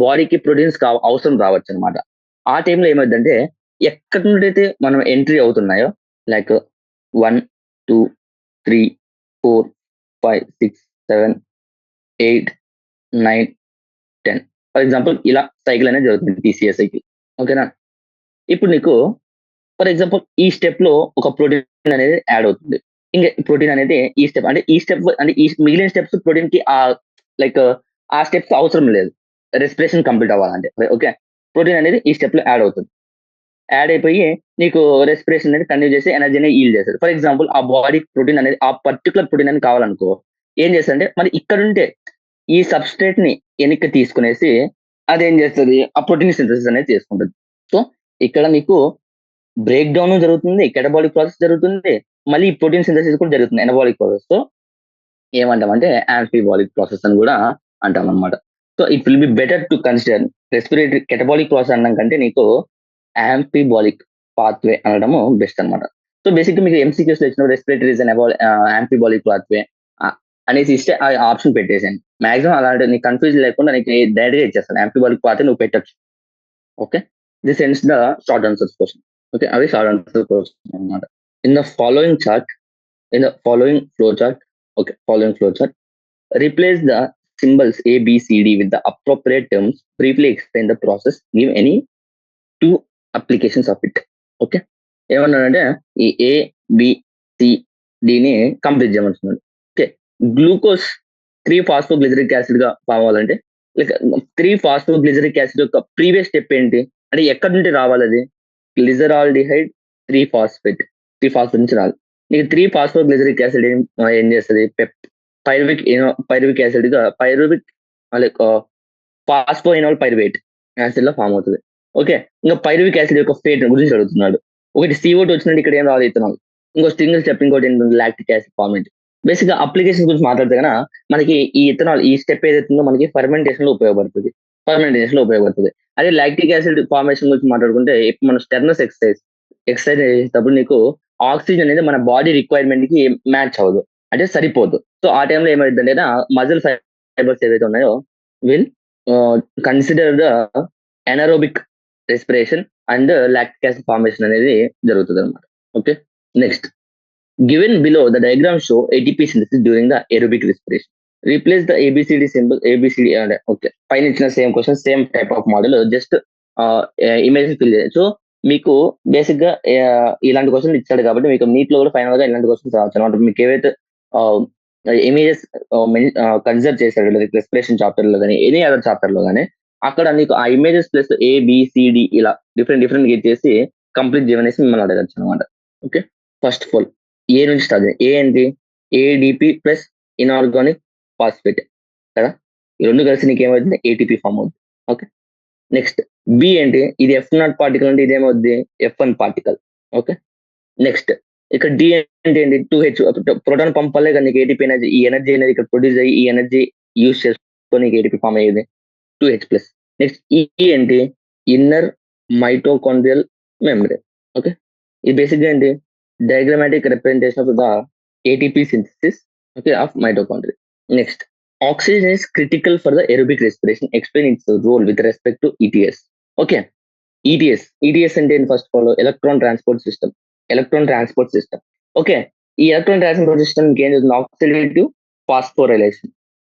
బాడీకి ప్రోటీన్స్ అవసరం రావచ్చు అనమాట. ఆ టైంలో ఏమైందంటే ఎక్కడి నుండి అయితే మనం ఎంట్రీ అవుతున్నాయో లైక్ 1, 2, 3, 4, 5, 6, 7, 8, 9, 10 ఫర్ ఎగ్జాంపుల్ ఇలా సైకిల్ అనేది జరుగుతుంది, టీసీఏ సైకిల్. ఓకేనా, ఇప్పుడు నీకు ఫర్ ఎగ్జాంపుల్ ఈ స్టెప్ లో ఒక ప్రోటీన్ అనేది యాడ్ అవుతుంది. ఇంకా ప్రోటీన్ అనేది ఈ స్టెప్ అంటే ఈ మిగిలిన స్టెప్స్ ప్రోటీన్ కి లైక్ ఆ స్టెప్స్ అవసరం లేదు రెస్పిరేషన్ కంప్లీట్ అవ్వాలంటే. ఓకే, ప్రోటీన్ అనేది ఈ స్టెప్ లో యాడ్ అవుతుంది. యాడ్ అయిపోయి నీకు రెస్పిరేషన్ అనేది కంటిన్యూ చేసి ఎనర్జీ అనేది ఈల్ చేస్తారు. ఫర్ ఎగ్జాంపుల్ ఆ బాడీ ప్రోటీన్ అనేది ఆ పర్టికులర్ ప్రోటీన్ అనేది కావాలనుకో ఏం చేస్తారంటే మరి ఇక్కడ ఉంటే ఈ సబ్స్ట్రేట్ ని వెనక్కి తీసుకునేసి అదేం చేస్తుంది, ఆ ప్రోటీన్ సింథసిస్ అనేది చేసుకుంటుంది. సో ఇక్కడ నీకు బ్రేక్ డౌన్ జరుగుతుంది, కెటబాలిక్ ప్రాసెస్ జరుగుతుంది, మళ్ళీ ప్రోటీన్ సింథసిస్ కూడా జరుగుతుంది ఎనబాలిక్ ప్రాసెస్. సో ఏమంటామంటే యాంఫీబాలిక్ ప్రాసెస్ అని కూడా అంటాం అనమాట. So it will be better to consider respiratory catabolic process అనడం కంటే నీకు యాంఫీబాలిక్ పాత్వే అనడము బెస్ట్ అనమాట. సో బేసిక్ మీకు ఎంసీక్యూస్ లో ఇచ్చిన రెస్పిరేటరీ ఇస్ యాంఫీబాలిక్ పాత్వే అనేసి ఇస్తే ఆ ఆప్షన్ పెట్టేసాను. మాక్సిమం అలాంటి నీకు కన్ఫ్యూజ్ లేకుండా నీకు డైరెక్ట్ గా ఇచ్చేస్తాను, యాంఫీబాలిక్ పాత్వే నువ్వు పెట్టచ్చు. Okay, this ends the short answers question. Okay, అవి షార్ట్ ఆన్సర్ క్వశ్చన్ అనమాట. In the following chart, in the following flowchart, okay, following flowchart, replace the symbols A, B, C, D with the appropriate terms. Briefly explain the process. Give any two applications of it. Okay. ఏమన్నాడంటే ఈ A B C డిని complete చేయమంటున్నాడు. Okay, glucose 3 phosphoglyceric acid గా form అవ్వాలంటే like 3 phosphoglyceric acid యొక్క previous step ఏంటి అంటే ఎక్కడి నుండి రావాలి అది గ్లిజరాల్డిహైడ్ 3 ఫాస్ఫేట్ 3 ఫాస్ఫేట్ నుంచి రావాలి. నీకు 3 ఫాస్ఫోగ్లిజరిక్ యాసిడ్ ఏం చేస్తుంది పైరువిక్ యాసిడ్ గా pyruvic like phosphoenol pyruvate acid లో ఫామ్ అవుతుంది. ఓకే, ఇంకా పైరువిక్ యాసిడ్ యొక్క ఫేట్ గురించి అడుగుతున్నాడు. ఒకటి CO2 వచ్చినట్టు ఇక్కడ ఏం రాదు ఇథనాల్, ఇంకో సింగిల్ స్టెప్, ఇంకోటి ఏంటంటే లాక్టిక్ యాసిడ్ ఫార్మేట్. బేసిక్ గా అప్లికేషన్ గురించి మాట్లాడితే కన్నా మనకి ఈ ఇథనాల్ ఈ స్టెప్ ఏదైతుందో మనకి ఫర్మెంటేషన్ లో ఉపయోగపడుతుంది. అదే లాక్టిక్ యాసిడ్ ఫార్మేషన్ గురించి మాట్లాడుకుంటే ఇప్పుడు మనం స్టెర్నస్ ఎక్సర్సైజ్ చేసేటప్పుడు నీకు ఆక్సిజన్ అనేది మన బాడీ రిక్వైర్మెంట్ కి మ్యాచ్ అవ్వదు, అంటే సరిపోదు. సో ఆ టైంలో ఏమైందంటే మజిల్ ఫైబర్స్ ఏవైతే ఉన్నాయో will consider the anaerobic respiration and lactic acid formation అనేది జరుగుతుంది అనమాట. Okay, next given below the diagram show ATP synthesis during the aerobic respiration. Replace the ABCD symbol ABCD. Okay, పైన ఇచ్చిన same question same type of model just image fill చేయాలి. So మీకు basic గా ఇలాంటి question ఇచ్చాడు కాబట్టి మీకు neat లో కూడా ఫైనల్ గా ఇలాంటి క్వశ్చన్స్ రావచ్చు అనమాట. మీకు ఏవైతే ఇమేజెస్ కన్సిడర్ చేశాడు రెస్పిరేషన్ చాప్టర్ లో కానీ ఎనీ అదర్ చాప్టర్ లో కానీ అక్కడ నీకు ఆ ఇమేజెస్ ప్లస్ ABCD ఇలా డిఫరెంట్ డిఫరెంట్ చేసి కంప్లీట్ చేయమనేసి మిమ్మల్ని అడగచ్చు అనమాట. ఓకే, ఫస్ట్ ఆఫ్ ఆల్ ఏ నుంచి స్టార్ట్ చేయండి. ఏ ఏంటి ADP ప్లస్ ఇన్ఆర్గానిక్ ఫాస్ఫేట్ కదా, ఈ రెండు కలిసి నీకు ఏమవుతుంది ATP ఫామ్ అవుతుంది. ఓకే, నెక్స్ట్ బి ఏంటి ఇది F0 పార్టికల్ అంటే ఇదేమవుద్ది F1 పార్టికల్. ఓకే, నెక్స్ట్ ఇక్కడ డి అంటే ఏంటి 2H ప్రోటాన్ పంప్ వల్లే కదా నీకు ATP ఎనర్జీ, ఈ ఎనర్జీ అనేది ఇక్కడ ప్రొడ్యూస్ అయ్యి ఈ ఎనర్జీ యూజ్ చేసుకొని నీకు ATP ఫామ్ అయ్యేది 2H ప్లస్. నెక్స్ట్ ఈ ఏంటి ఇన్నర్ మైటోకాండ్రియల్ మెమరీ. ఓకే, ఇది బేసిక్ గా ఏంటి diagrammatic representation of the ATP synthesis okay of mitochondria. Next oxygen is critical for the aerobic respiration. Explain its role with respect to ETS. Okay, ETS అంటే first of all electron transport system. Okay, ఈ electron transport system ఏం చేస్తుంది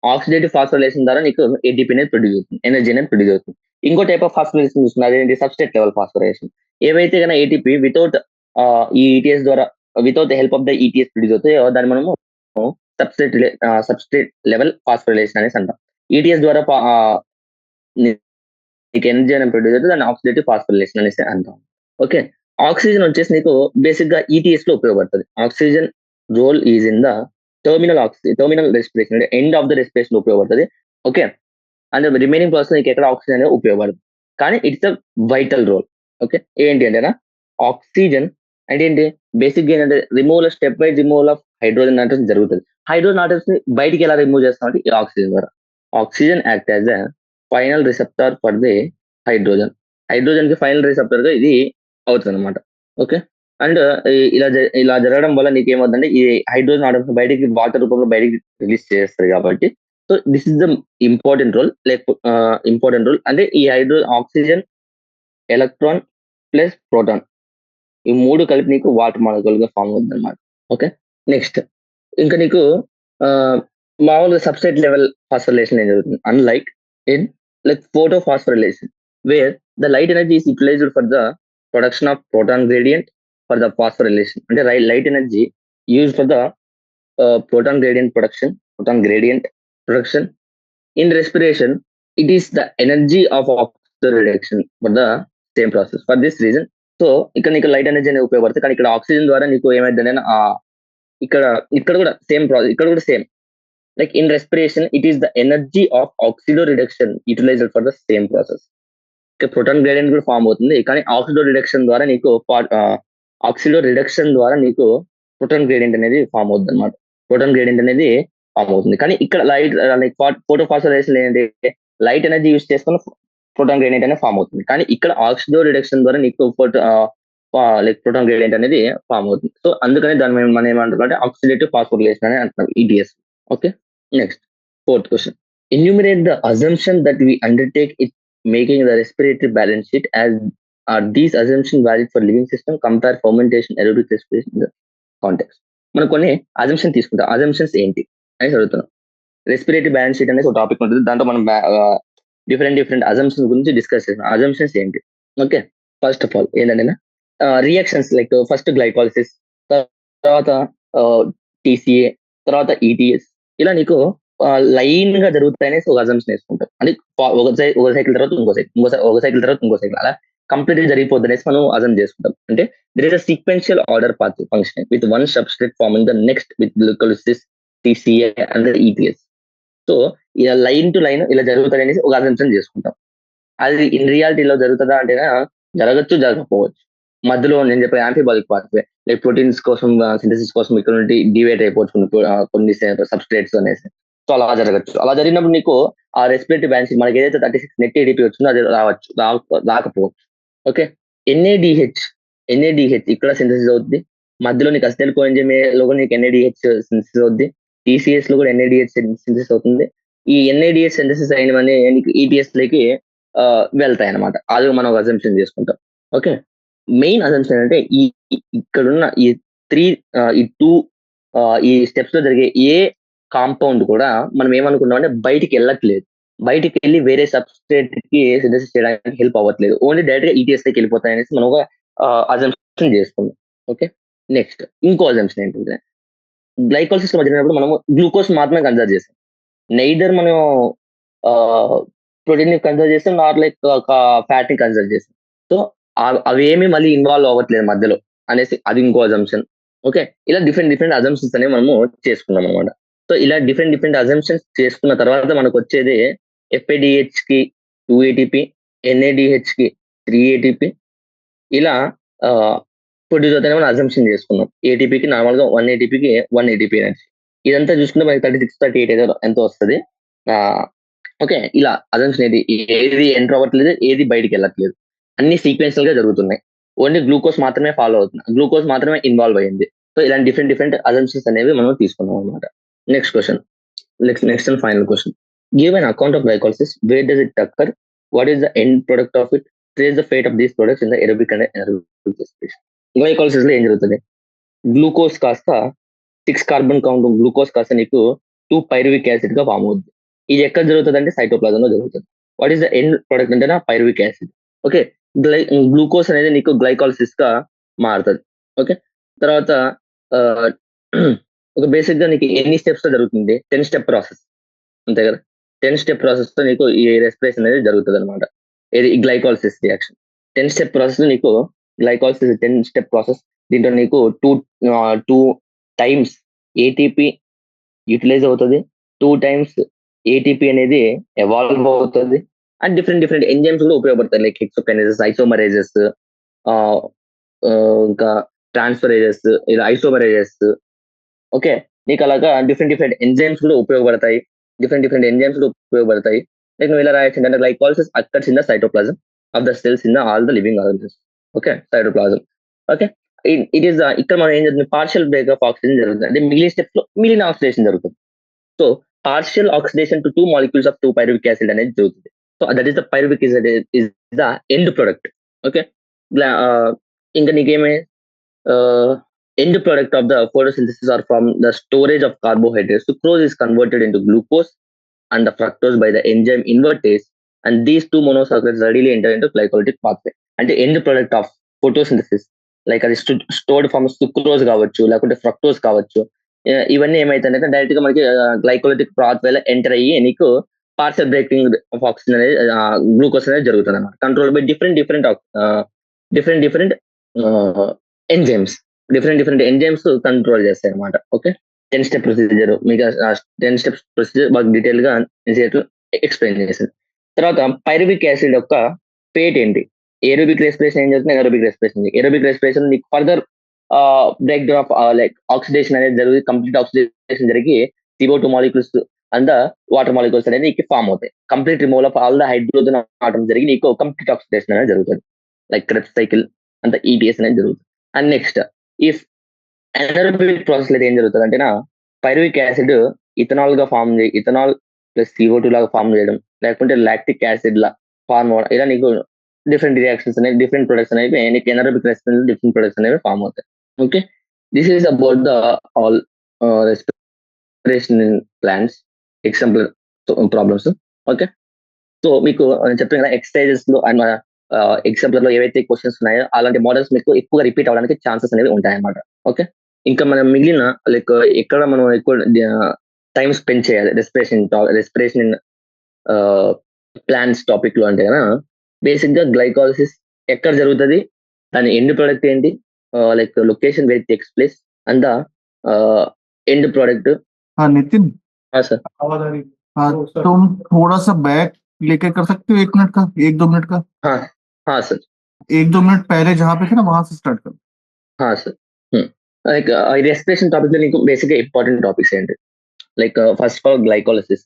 oxidative phosphorylation ద్వారా నీకు ATP అనేది produce అవుతుంది, energy అనేది produce అవుతుంది. ఇంకో టైప్ ఆఫ్ ఫాస్ఫోరైలేషన్ చూస్తుంది అదేంటి సబ్స్ట్రేట్ లెవెల్ ఫాస్ఫోరైలేషన్. ఏవైతే కన్నా ATP వితౌట్ ఈ ఈటీఎస్ ద్వారా without the help of the ETS produce అవుతాయో దాన్ని మనము సబ్స్ట్రేట్ లెవెల్ ఫాస్ఫోరిలేషన్ అనేసి అంటాం. ఈటీఎస్ ద్వారా నీకు ఎనర్జీ అనేది ప్రొడ్యూస్ అవుతుంది, దాన్ని ఆక్సిడేటివ్ ఫాస్ఫోరిలేషన్ అనేసి అంటాం. ఓకే, ఆక్సిజన్ వచ్చేసి నీకు బేసిక్ గా ఈటీఎస్ లో ఉపయోగపడుతుంది. Oxygen role is in the terminal respiration, అంటే ఎండ్ ఆఫ్ ద రెస్పిరేషన్ ఉపయోగపడుతుంది. ఓకే, అండ్ రిమైనింగ్ ప్రాసెస్ నీకు ఎక్కడ ఆక్సిజన్ అనేది ఉపయోగపడదు, కానీ it's a vital role. Okay, ఏంటి అంటేనా ఆక్సిజన్ అంటే ఏంటి, బేసిక్ గా ఏంటంటే removal, step wise removal of hydrogen atoms జరుగుతుంది. హైడ్రోజన్ ఆటమ్స్ ని బయటికి ఎలా రిమూవ్ చేస్తామంటే ఈ ఆక్సిజన్ ద్వారా. Oxygen act as a final receptor for the hydrogen. Hydrogen కి ఫైనల్ రిసెప్టర్ గా ఇది అవుతుంది అనమాట. ఓకే, అండ్ ఇలా జరగడం వల్ల నీకు ఏమవుతుందంటే ఈ హైడ్రోజన్ ఆటమ్స్ బయటికి వాటర్ రూపంలో బయటికి రిలీజ్ చేస్తారు కాబట్టి, so this is the important role. Important role అంటే ఈ ఆక్సిజన్, ఎలక్ట్రాన్ ప్లస్ ప్రోటాన్, ఈ మూడు కలిపి నీకు వాటర్ మాలిక్యూల్ గా ఫామ్ అవుతుంది అనమాట. ఓకే, నెక్స్ట్ ఇంకా నీకు మామూలుగా సబ్స్ట్రేట్ లెవెల్ ఫాస్ఫోరిలేషన్ ఏం జరుగుతుంది, unlike in like photo phosphorylation, where the light energy is utilised for the production of proton gradient for the phosphorylation. అంటే light energy use for the proton gradient production in respiration. It is the energy of oxygen reduction for the same process. For this reason, so ఇక్కడ నీకు light energy అనేది ఉపయోగపడుతుంది, కానీ ఇక్కడ oxygen ద్వారా నీకు ఏమైందంటే ఇక్కడ ఇక్కడ కూడా సేమ్ ప్రాసెస్, ఇక్కడ కూడా same like in respiration it is the energy of oxido reduction utilised for the same process. Proton gradient కూడా ఫామ్ అవుతుంది, కానీ ఆక్సిడో రిడక్షన్ ద్వారా నీకు ప్రోటాన్ గ్రేడియంట్ అనేది ఫామ్ అవుతుంది అనమాట. ప్రోటాన్ గ్రేడియంట్ అనేది ఫామ్ అవుతుంది, కానీ ఇక్కడ లైక్ ఫోటో ఫాస్ఫోరిలేషన్ ఏంటంటే లైట్ ఎనర్జీ యూస్ చేసుకుని ప్రోటాన్ గ్రేడియంట్ అనేది ఫామ్ అవుతుంది, కానీ ఇక్కడ ఆక్సిడో రిడక్షన్ ద్వారా నీకు లైక్ ప్రోటాన్ గ్రేడియంట్ అనేది ఫామ్ అవుతుంది. సో అందుకని దాన్ని మనం ఏమంటాం అంటే ఆక్సిడేటివ్ ఫాస్ఫోరిలేషన్ అని అంటున్నాం, ETS. Okay, next fourth question. Enumerate the assumption that we undertake it making the respiratory balance sheet as are these assumption valid for living system, compare fermentation, aerobic respiration context. మనం కొన్ని assumption తీసుకుంటాం. Assumptions ఏంటి అని చదువుతున్నాం. Respiratory balance sheet అనేది ఒక topic ఉంటుంది, దాంట్లో మనం డిఫరెంట్ అజంప్షన్స్ గురించి డిస్కస్ చేస్తాం. అజంప్షన్స్ ఏంటి? ఓకే, ఫస్ట్ ఆఫ్ ఆల్ ఏంటంటే రియాక్షన్స్ లైక్ ఫస్ట్ గ్లైకాలిసిస్, తర్వాత టీసీఏ, తర్వాత ఈటీఎస్, ఇలా నీకు లైన్ గా జరుగుతాయనేసి ఒక అజంప్షన్ వేసుకుంటాం. అంటే ఒక సైకిల్ తర్వాత ఇంకో సైకిల్, ఒక సైకిల్ తర్వాత ఇంకో సైకిల్, అలా కంప్లీట్ గా జరిగిపోద్ది అనేసి మనం అజం చేసుకుంటాం. అంటే there is a sequential order path functioning with one substrate forming the next with glycolysis, TCA and the ETS. So ఇలా లైన్ టు లైన్ ఇలా జరుగుతుంది అనేసి ఒక అజంప్షన్ చేసుకుంటాం. అది ఇన్ రియాలిటీలో జరుగుతుందా అంటే జరగచ్చు, జరగకపోవచ్చు. మధ్యలో నేను చెప్పే యాంటీబాలిక్ పాత్వే లైక్ ప్రోటీన్స్ కోసం సింథసిస్ కోసం ఇక్కడ నుండి డివైడ్ అయిపోవచ్చు కొన్ని సబ్స్ట్రేట్స్ అనేసి. సో అలా జరగచ్చు. అలా జరిగినప్పుడు నీకు ఆ రెస్పిరేటరీ బ్యాలెన్స్ మనకి ఏదైతే 36 నెట్ ఏడిపి వచ్చిందో అది రాకపోవచ్చు. ఓకే, ఎన్ఏడిహెచ్ ఇక్కడ సింథసిస్ అవుద్ది, మధ్యలో నీకు అసిటైల్ కోఎంజైమ్ లో కూడా నీకు ఎన్ఏడిహెచ్ సింథసిస్ అవుద్ది, టీసీఎస్ లో కూడా ఎన్ఏడిహెచ్ సింథసిస్ అవుతుంది. ఈ ఎన్ఏడిహెచ్ సింథసిస్ అయినవన్నీ నీకు ఈటీఎస్ లోకి వెళ్తాయి అనమాట. అది మనం ఒక అజంప్షన్ చేసుకుంటాం. ఓకే, మెయిన్ అజంప్షన్ అంటే ఇక్కడున్న ఈ ఈ స్టెప్స్ లో జరిగే ఏ కాంపౌండ్ కూడా మనం ఏమనుకున్నాం అంటే బయటికి వెళ్ళట్లేదు, బయటికి వెళ్ళి వేరే సబ్స్ట్రేట్ కి సింథసిస్ చేయడానికి హెల్ప్ అవ్వట్లేదు, ఓన్లీ డైరెక్ట్ గా ఈటీఎస్ లోకి వెళ్ళిపోతాయి అనేసి మనం ఒక అజంప్షన్ చేసుకుందాం. ఓకే, నెక్స్ట్ ఇంకో అజంప్షన్ ఏంటంటే గ్లైకోలిసిస్ లో జరిగినప్పుడు మనం గ్లూకోజ్ మాత్రమే కన్సిడర్ చేస్తాం, నైదర్ మనం ప్రోటీన్ ని కన్సిడర్ చేస్తాం, నాట్ లైక్ ఫ్యాట్ ని కన్సిడర్ చేస్తాం. సో అవేమి మళ్ళీ ఇన్వాల్వ్ అవ్వట్లేదు మధ్యలో అనేసి అది ఇంకో అజంప్షన్. ఓకే, ఇలా డిఫరెంట్ అజంప్షన్స్ అనేవి మనము చేసుకున్నాం అనమాట. సో ఇలా డిఫరెంట్ అజంప్షన్స్ చేసుకున్న తర్వాత మనకు వచ్చేది ఎఫ్ఏడిహెచ్ కి 2 ATP, ఎన్ఏడిహెచ్ కి 3 ATP, ఇలా ప్రొడ్యూస్ అవుతాయని మనం అజంప్షన్ చేసుకున్నాం. ఏటీపీకి నార్మల్ గా 1 ATPకి 1 ATP ఎనర్జీ. ఇదంతా చూసుకుంటే మనకి 36, 38 ఎంతో వస్తుంది. ఓకే, ఇలా అజంప్షన్ ఏది ఎంటర్ అవ్వట్లేదు, ఏది బయటికి వెళ్ళట్లేదు, అన్ని సీక్వెన్షియల్ గా జరుగుతున్నాయి. ఓన్లీ గ్లూకోజ్ మాత్రమే ఫాలో అవుతుంది, గ్లూకోజ్ మాత్రమే ఇన్వాల్వ్ అయ్యింది. సో ఇలాంటి డిఫరెంట్ అజంప్షన్స్ అనేవి మనం తీసుకున్నాం అనమాట. Next question, next and final question. Give an account of glycolysis, where does it occur, what is the end product of it, trace the fate of these products in the aerobic and anaerobic respiration. Glycolysis లో ఏం జరుగుతుంది, glucose కాస్త 6 carbon count glucose కాస్త నీకు 2 pyruvic acid గా form అవుతుంది. ఇది ఎక్కడ జరుగుతుంది అంటే సైటోప్లాజం లో జరుగుతుంది. What is the end product అంటే పైరువిక్ యాసిడ్. ఓకే, గ్లూకోజ్ అనేది నీకు గ్లైకాలిసిస్ గా మారుతుంది. ఓకే. తర్వాత ఆహ్, ఒక బేసిక్‌గా నీకు ఎన్ని స్టెప్స్‌తో జరుగుతుంది? 10 స్టెప్ ప్రాసెస్ అంతే కదా! 10 స్టెప్ ప్రాసెస్‌తో నీకు ఈ రెస్పిరేషన్ అనేది జరుగుతదనమాట. ఏది గ్లైకోలిసిస్ రియాక్షన్. 10 స్టెప్ ప్రాసెస్‌లో నీకు గ్లైకోలిసిస్ 10 స్టెప్ ప్రాసెస్. దీంట్లో నీకు 2 టైమ్స్ ఏటీపీ యుటిలైజ్ అవుతది. 2 టైమ్స్ ఏటీపీ అనేది ఎవాల్వ్ అవుతది. అండ్ డిఫరెంట్ డిఫరెంట్ ఎంజైమ్స్ కూడా ఉపయోగపడతాయి. లైక్ హెక్సోకైనేసెస్, ఐసోమరేజెస్ ఆహ్, ఇంకా ట్రాన్స్‌ఫరేజెస్, ఇలా ఐసోమరేజెస్. ఓకే. నీకలాగా డిఫరెంట్ డిఫరెంట్ ఎంజైమ్స్ కూడా ఉపయోగపడతాయి. డిఫరెంట్ డిఫరెంట్ ఎంజైమ్స్ కూడా ఉపయోగపడతాయి. లైక్ నువ్వు ఎలా రాయొచ్చంటే glycolysis occurs in the cytoplasm of the cells in all the living organisms. Okay. Cytoplasm. Okay. It is ఇక్కడ మనం ఏం జరుగుతుంది పార్షియల్ బ్రేక్ ఆఫ్ ఆక్సిజన్ జరుగుతుంది. అంటే మిగిలిన స్టెప్స్‌లో మిగిలిన ఆక్సిడేషన్ జరుగుతుంది. So partial oxidation to 2 molecules of 2 pyruvic acid అనేది జరుగుతుంది. So that is the pyruvic is the end product. Okay. గ్లా ఆహ్, ఇంకా నీకేమి end product of the photosynthesis are from the storage of carbohydrates. Sucrose is converted into glucose and the fructose by the enzyme invertase, and these two monosaccharides readily enter into glycolytic pathway. And the end product of photosynthesis, like అది stored form sucrose కావచ్చు, లేకుంటే fructose కావచ్చు, ఇవన్నీ ఏమైతుందంటే direct గా మనకి గ్లైకోలిటిక్ పాత్వేలో enter అయ్యి నీకు పార్షల్ బ్రేకింగ్ ఆఫ్ ఆక్సిజన్ అనేది గ్లూకోజ్ అనేది జరుగుతుంది అనమాట. Control by different different enzymes. Different enzymes control చేస్తాయి అనమాట. ఓకే. 10 స్టెప్ ప్రొసీజర్ మీకు 10 స్టెప్స్ ప్రొసీజర్ బాగా డీటెయిల్ గా ఎక్స్ప్లెయిన్ చేసింది. తర్వాత పైరువిక్ యాసిడ్ యొక్క ఫేట్ ఏంటి? ఏరోబిక్ రెస్పిరేషన్ ఏం జరుగుతుంది? Aerobic respiration. ఏరోబిక్ రెస్పిరేషన్ నీకు further break down of like oxidation అనేది జరిగి కంప్లీట్ ఆక్సిడేషన్ జరిగి CO2 molecules and water molecules అనేది నీకు ఫామ్ అవుతాయి. Complete removal of all the hydrogen atom జరిగి నీకు కంప్లీట్ ఆక్సిడేషన్ అనేది జరుగుతుంది. లైక్ క్రెబ్స్ సైకిల్ అంత ఈటీఎస్ అనేది జరుగుతుంది. అండ్ నెక్స్ట్ ఈ ఎనరోబిక్ ప్రాసెస్ లో ఏం జరుగుతుంది అంటే పైరువిక్ యాసిడ్ ఇథనాల్ గా ఫామ్ ఇథనాల్ ప్లస్ CO2 లాగా ఫామ్ చేయడం, లేకుంటే లాక్టిక్ యాసిడ్ లా ఫార్మ్ అవ్వడం, ఇలా నీకు డిఫరెంట్ రియాక్షన్స్ అనేవి డిఫరెంట్ ప్రొడక్ట్స్ అనేవి నీకు ఎనరోబిక్ రెస్పాన్స్ డిఫరెంట్ ప్రొడక్ట్స్ అనేవి ఫామ్ అవుతాయి. Okay. This is about the all respiration in plants example problems. Okay. So మీకు చెప్పాను కదా ఎక్సర్సైజెస్ లో అండ్ ఎగ్జాంపుల్ లో ఏవైతే క్వశ్చన్స్ ఉన్నాయో అలాంటి మోడల్స్ మీకు ఎక్కువగా రిపీట్ అవ్వడానికి ఛాన్సెస్ అనేవి ఉంటాయన్నమాట. ఓకే. ఇంకా మనం మిగిలిన లైక్ ఎక్కడ మనం ఎక్కువ టైం స్పెండ్ చేయాలి రెస్పిరేషన్ ఇన్ ప్లాంట్స్ టాపిక్ లో అంటే కదా బేసిక్ గా గ్లైకాలసిస్ ఎక్కడ జరుగుతుంది, దాని ఎండ్ ప్రోడక్ట్ ఏంటి, like location where takes place and the end product. हाँ नितिन, సార్. हाँ तुम थोड़ा सा बैक लेके कर सकते हो 1 मिनट का, 1-2 मिनट का। సార్. 1-2 मिनट पहले जहाँ पे थे ना वहां से स्टार्ट करो। సార్. లైక్ రెస్పిరేషన్ టాపిక్ లో నీకు బేసిక్ గా ఇంపార్టెంట్ టాపిక్స్ ఏంటి? Like first of all glycolysis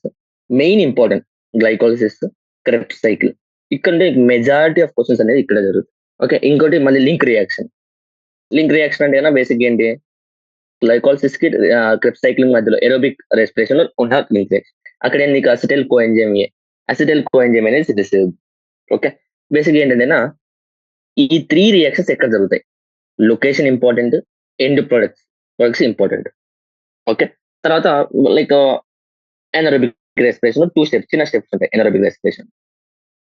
main important. Glycolysis, Krebs cycle, ఇక్కడ మెజారిటీ ఆఫ్ క్వశ్చన్స్ అనేది ఇక్కడ జరుగుతుంది. ఓకే. ఇంకోటి మళ్ళీ లింక్ రియాక్షన్. లింక్ రియాక్షన్ అంటే బేసిక్ ఏంటి? గ్లైకోలిసిస్ కి క్రెబ్స్ సైక్లింగ్ మధ్యలో ఏరోబిక్ రెస్పిరేషన్ లో ఉన్న లింక్ రియాక్షన్. అక్కడ నీకు అసిటైల్ కోఎంజైమ్ అనేది సింథసిస్. ఓకే. బేసిక్ ఏంటంటే ఈ 3 రియాక్షన్స్ ఎక్కడ జరుగుతాయి? Location important, end products important. Okay. తర్వాత లైక్ ఎనరోబిక్ రెస్పిరేషన్ 2 స్టెప్స్, చిన్న స్టెప్స్ ఉంటాయి anaerobic respiration.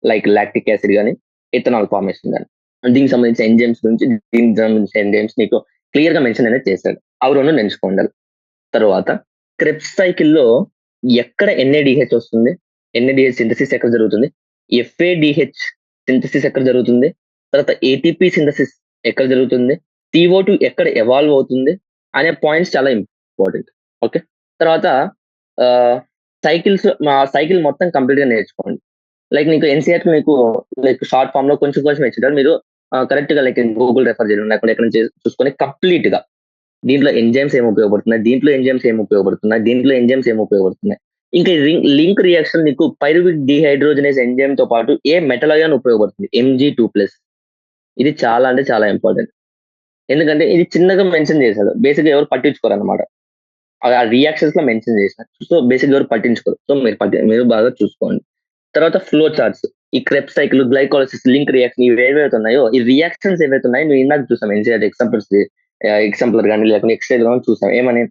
Like lactic acid కానీ ఇథనాల్ ఫార్మేషన్ కానీ. దీనికి సంబంధించిన ఎంజైమ్స్ గురించి, దీనికి సంబంధించిన ఎంజైమ్స్ నీకు క్లియర్ గా మెన్షన్ అనేది చేశాడు. అవి రెండు నేర్చుకోండి. తర్వాత క్రెబ్స్ సైకిల్లో ఎక్కడ NADH వస్తుంది, NADH సింథసిస్ ఎక్కడ జరుగుతుంది, FADH సింథసిస్ ఎక్కడ జరుగుతుంది, తర్వాత ATP సింథసిస్ ఎక్కడ జరుగుతుంది, CO2 ఎక్కడ ఎవాల్వ్ అవుతుంది అనే పాయింట్స్ చాలా ఇంపార్టెంట్. ఓకే. తర్వాత సైకిల్ మొత్తం కంప్లీట్ గా నేర్చుకోండి. లైక్ నీకు NCERT మీకు లైక్ షార్ట్ ఫామ్ లో కొంచెం ఇచ్చారు. మీరు కరెక్ట్ గా లైక్ గూగుల్ రెఫర్ చేయడం లేకపోతే ఎక్కడ నుంచి చూసుకొని కంప్లీట్ గా దీంట్లో ఎంజైమ్స్ ఏమి ఉపయోగపడుతున్నాయి, దీంట్లో ఎంజైమ్స్ ఏమి ఉపయోగపడుతున్నాయి, ఇంకా లింక్ రియాక్షన్ నీకు పైరువిక్ డిహైడ్రోజనేస్ ఎంజైమ్ తో పాటు ఏ మెటలాయాన్ ఉపయోగపడుతుంది, Mg2+. ఇది చాలా అంటే చాలా ఇంపార్టెంట్. ఎందుకంటే ఇది చిన్నగా మెన్షన్ చేశాడు, బేసిక్ గా ఎవరు పట్టించుకోరు అనమాట. ఆ రియాక్షన్స్ లో మెన్షన్ చేశారు. సో బేసిక్ ఎవరు పట్టించుకోరు. సో మీరు బాగా చూసుకోండి. తర్వాత ఫ్లో చార్ట్స్, ఈ Krebs cycle, glycolysis, link reaction ఇవి ఏవైతే ఉన్నాయో, ఈ రియాక్షన్స్ ఏవైతే ఉన్నాయో నువ్వు ఇందాక చూసాం NCERT ఎగ్జాంపుల్ కానీ లేకపోతే ఎక్స్ట్రా కానీ చూసాం. ఏమని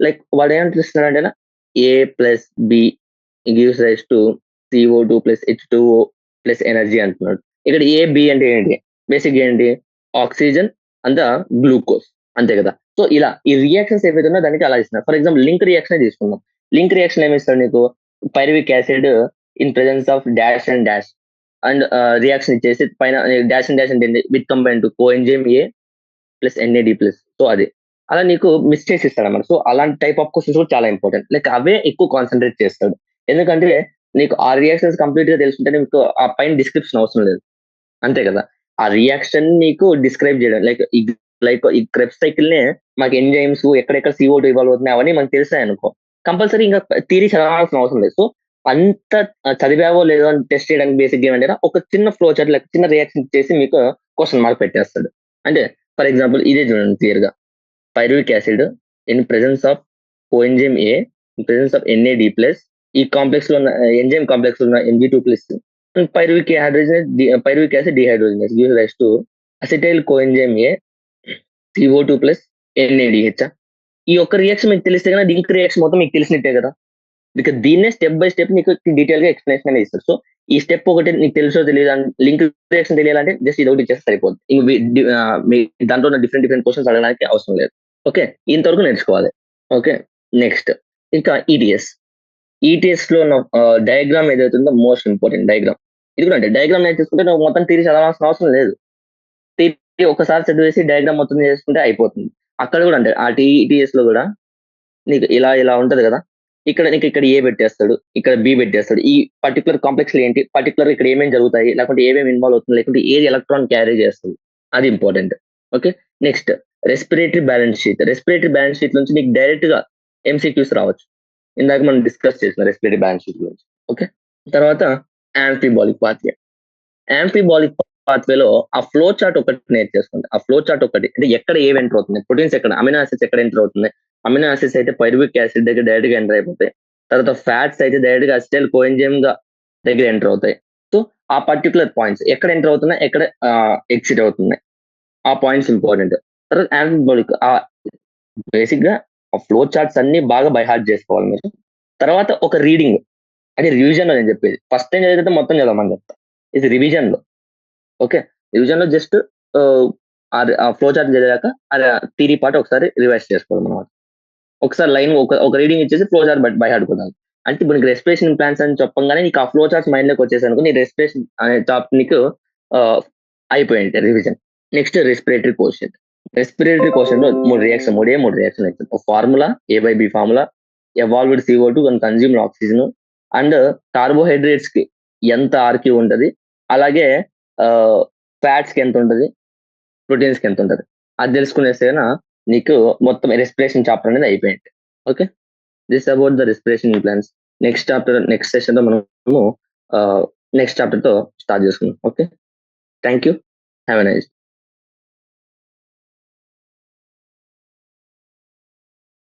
లైక్ వాడు ఏమంటున్నాడంటే A+B gives rise to CO2+H2O+ energy అంటున్నాడు. ఇక్కడ AB అంటే ఏంటి? బేసిక్ ఏంటి? Oxygen and glucose. అంతే కదా. సో ఇలా ఈ రియాక్షన్స్ ఏవైతే ఉన్నాయో దానికి అలా ఇస్తున్నారు. ఫర్ ఎగ్జాంపుల్ లింక్ రియాక్షన్ తీసుకుందాం. లింక్ రియాక్షన్ ఏమి ఇస్తాడు నీకు? Pyruvic acid in presence of dash and dash and reaction ఇచ్చేసి పైన డాష్ అండ్ డాష్ అంటే with combine to coenzyme A plus NAD plus. So అది అలా నీకు మిస్ చేసి ఇస్తాడు అన్నమాట. సో అలాంటి టైప్ ఆఫ్ క్వశ్చన్స్ కూడా చాలా ఇంపార్టెంట్. లైక్ అవే ఎక్కువ కాన్సన్ట్రేట్ చేస్తాడు. ఎందుకంటే నీకు ఆ రియాక్షన్స్ కంప్లీట్ గా తెలుసుకుంటే నీకు ఆ పైన డిస్క్రిప్షన్ అవసరం లేదు. అంతే కదా. ఆ రియాక్షన్ నీకు డిస్క్రైబ్ చేయడం లైక్ ఈ క్రెబ్స్ సైకిల్ నే మాకు ఎంజైమ్స్ ఎక్కడెక్కడ CO2 ఇవాల్వ్ అవుతున్నాయి అవన్నీ మనకు తెలిసాయి అనుకో, కంపల్సరీ ఇంకా థియరీ చదవాల్సిన అవసరం లేదు. సో అంత చదివావో లేదో అని టెస్ట్ చేయడానికి బేసిక్ ఏమంటే ఒక చిన్న ఫ్లో చార్ట్ లైక్ చిన్న రియాక్షన్ చేసి మీకు క్వశ్చన్ మార్క్ పెట్టేస్తాడు. అంటే ఫర్ ఎగ్జాంపుల్ ఇదే చూడండి క్లియర్ గా. Pyruvic acid in presence of coenzyme A in presence of NAD plus ఈ కాంప్లెక్స్ లో ఉన్న ఎంజైమ్ కాంప్లెక్స్ లో ఉన్న Mg2 plus pyruvic pyruvic acid dehydrogenase gives rise to acetyl coenzyme A CO2 plus NADH. ఈ ఒక్క reaction మీకు తెలిస్తే కదా లింక్ రియాక్షన్ మొత్తం మీకు తెలిసినట్టే కదా. ఇక దీన్నే స్టెప్ బై స్టెప్ నీకు డీటెయిల్ గా ఎక్స్ప్లెనేషన్ అనేది ఇస్తారు. సో ఈ స్టెప్ ఒకటి నీకు తెలుసో తెలియదు లింక్ రియాక్షన్ తెలియాలంటే జస్ట్ ఇది ఒకటి ఇచ్చేస్తే సరిపోతుంది. మీ దాంట్లో ఉన్న డిఫరెంట్ క్వశ్చన్స్ అడగడానికి అవసరం లేదు. ఓకే, ఇంతవరకు నేర్చుకోవాలి. ఓకే, నెక్స్ట్ ఇంకా ఈటీఎస్ లో ఉన్న డయాగ్రామ్ ఏదైతే ఉందో మోస్ట్ ఇంపార్టెంట్ డయాగ్రామ్. ఇది కూడా అంటే డయాగ్రామ్ నేర్చుకుంటే నువ్వు మొత్తం థియరీ చదవాల్సిన అవసరం లేదు. థియరీ ఒకసారి చదివేసి డయాగ్రామ్ మొత్తం చేసుకుంటే అయిపోతుంది. అక్కడ కూడా అంటే ఆ టీఈటీఎస్ లో కూడా నీకు ఇలా ఉంటది కదా. ఇక్కడ ఏ పెట్టేస్తాడు, ఇక్కడ బి పెట్టేస్తాడు. ఈ పర్టికులర్ కాంప్లెక్స్ లో ఏంటి, పర్టికులర్ ఇక్కడ ఏమేమి జరుగుతాయి, లేకుంటే ఏమేమి ఇన్వాల్వ్ అవుతుంది, లేకుంటే ఏది ఎలక్ట్రాన్ క్యారీ చేస్తుంది, అది important. Okay, next respiratory balance sheet నుంచి నీకు డైరెక్ట్ గా MCQs రావచ్చు. ఇందాక మనం డిస్కస్ చేసిన రెస్పిరేటరీ బ్యాలెన్స్ షీట్ గురించి. ఓకే, తర్వాత యాంఫిబాలిక్ పాత్వేలో ఆ ఫ్లో చార్ట్ ఒకటి నేర్చేసుకుంటే, ఆ ఫ్లో చార్ట్ ఒకటి అంటే ఎక్కడ ఏవి ఎంటర్ అవుతుంది, ప్రోటీన్స్ ఎక్కడ, అమినో యాసిడ్స్ ఎక్కడ ఎంటర్ అవుతుంది. అమినో యాసిడ్స్ అయితే పైరువిక్ యాసిడ్ దగ్గర డైరెక్ట్ గా ఎంటర్ అయిపోతాయి. తర్వాత ఫ్యాట్స్ అయితే డైరెక్ట్ గా అసిటైల్ కోఎంజైమ్ గా దగ్గర ఎంటర్ అవుతాయి. సో ఆ పర్టికులర్ పాయింట్స్ ఎక్కడ ఎంటర్ అవుతున్నాయి, ఎక్కడ ఎగ్జిట్ అవుతున్నాయి, ఆ పాయింట్స్ ఇంపార్టెంట్. తర్వాత యాంఫిబాలిక్ బేసిక్ గా ఆ ఫ్లో చార్ట్స్ అన్ని బాగా బై హార్ట్ చేసుకోవాలి మీరు. తర్వాత ఒక రీడింగ్, అది రివిజన్ లో నేను చెప్పేది. ఫస్ట్ టైం చదివితే మొత్తం చదవమని చెప్తా, ఇది రివిజన్ లో. ఓకే, రివిజన్ లో జస్ట్ ఆ ఫ్లో చార్ట్ చదివాక అది థియరీ పార్ట్ ఒకసారి రివైజ్ చేసుకోవాలి అనమాట. ఒకసారి లైన్ ఒక రీడింగ్ ఇచ్చేసి ఫ్లో చార్ట్ బై హార్ట్ కొనాలి. అంటే ఇప్పుడు నీకు రెస్పిరేషన్ ప్లాన్స్ అని చెప్పగానే నీకు ఆ ఫ్లో చార్ట్స్ మైండ్ లోకి వచ్చేసి అనుకో నీ రెస్పిరేషన్ అనే టాప్ నీకు అయిపోయింది రివిజన్. నెక్స్ట్ రెస్పిరేటరీ క్వశ్చన్ లో మూడు రియాక్షన్ ఇచ్చారు. ఒక formula A/B formula, evolved CO2 and consumed oxygen, and carbohydrates కి ఎంత RQ ఉంటది, అలాగే ఫ్యాట్స్ కి ఎంత ఉంటది, ప్రోటీన్స్ కి ఎంత ఉంటది, అది తెలుసుకునేస్తే నీకు మొత్తం రెస్పిరేషన్ చాప్టర్ అనేది అయిపోయింది. Okay, this about the respiration plans. Next session లో మనము నెక్స్ట్ చాప్టర్ తో స్టార్ట్ చేసుకుందాం. Okay, thank you, have a nice.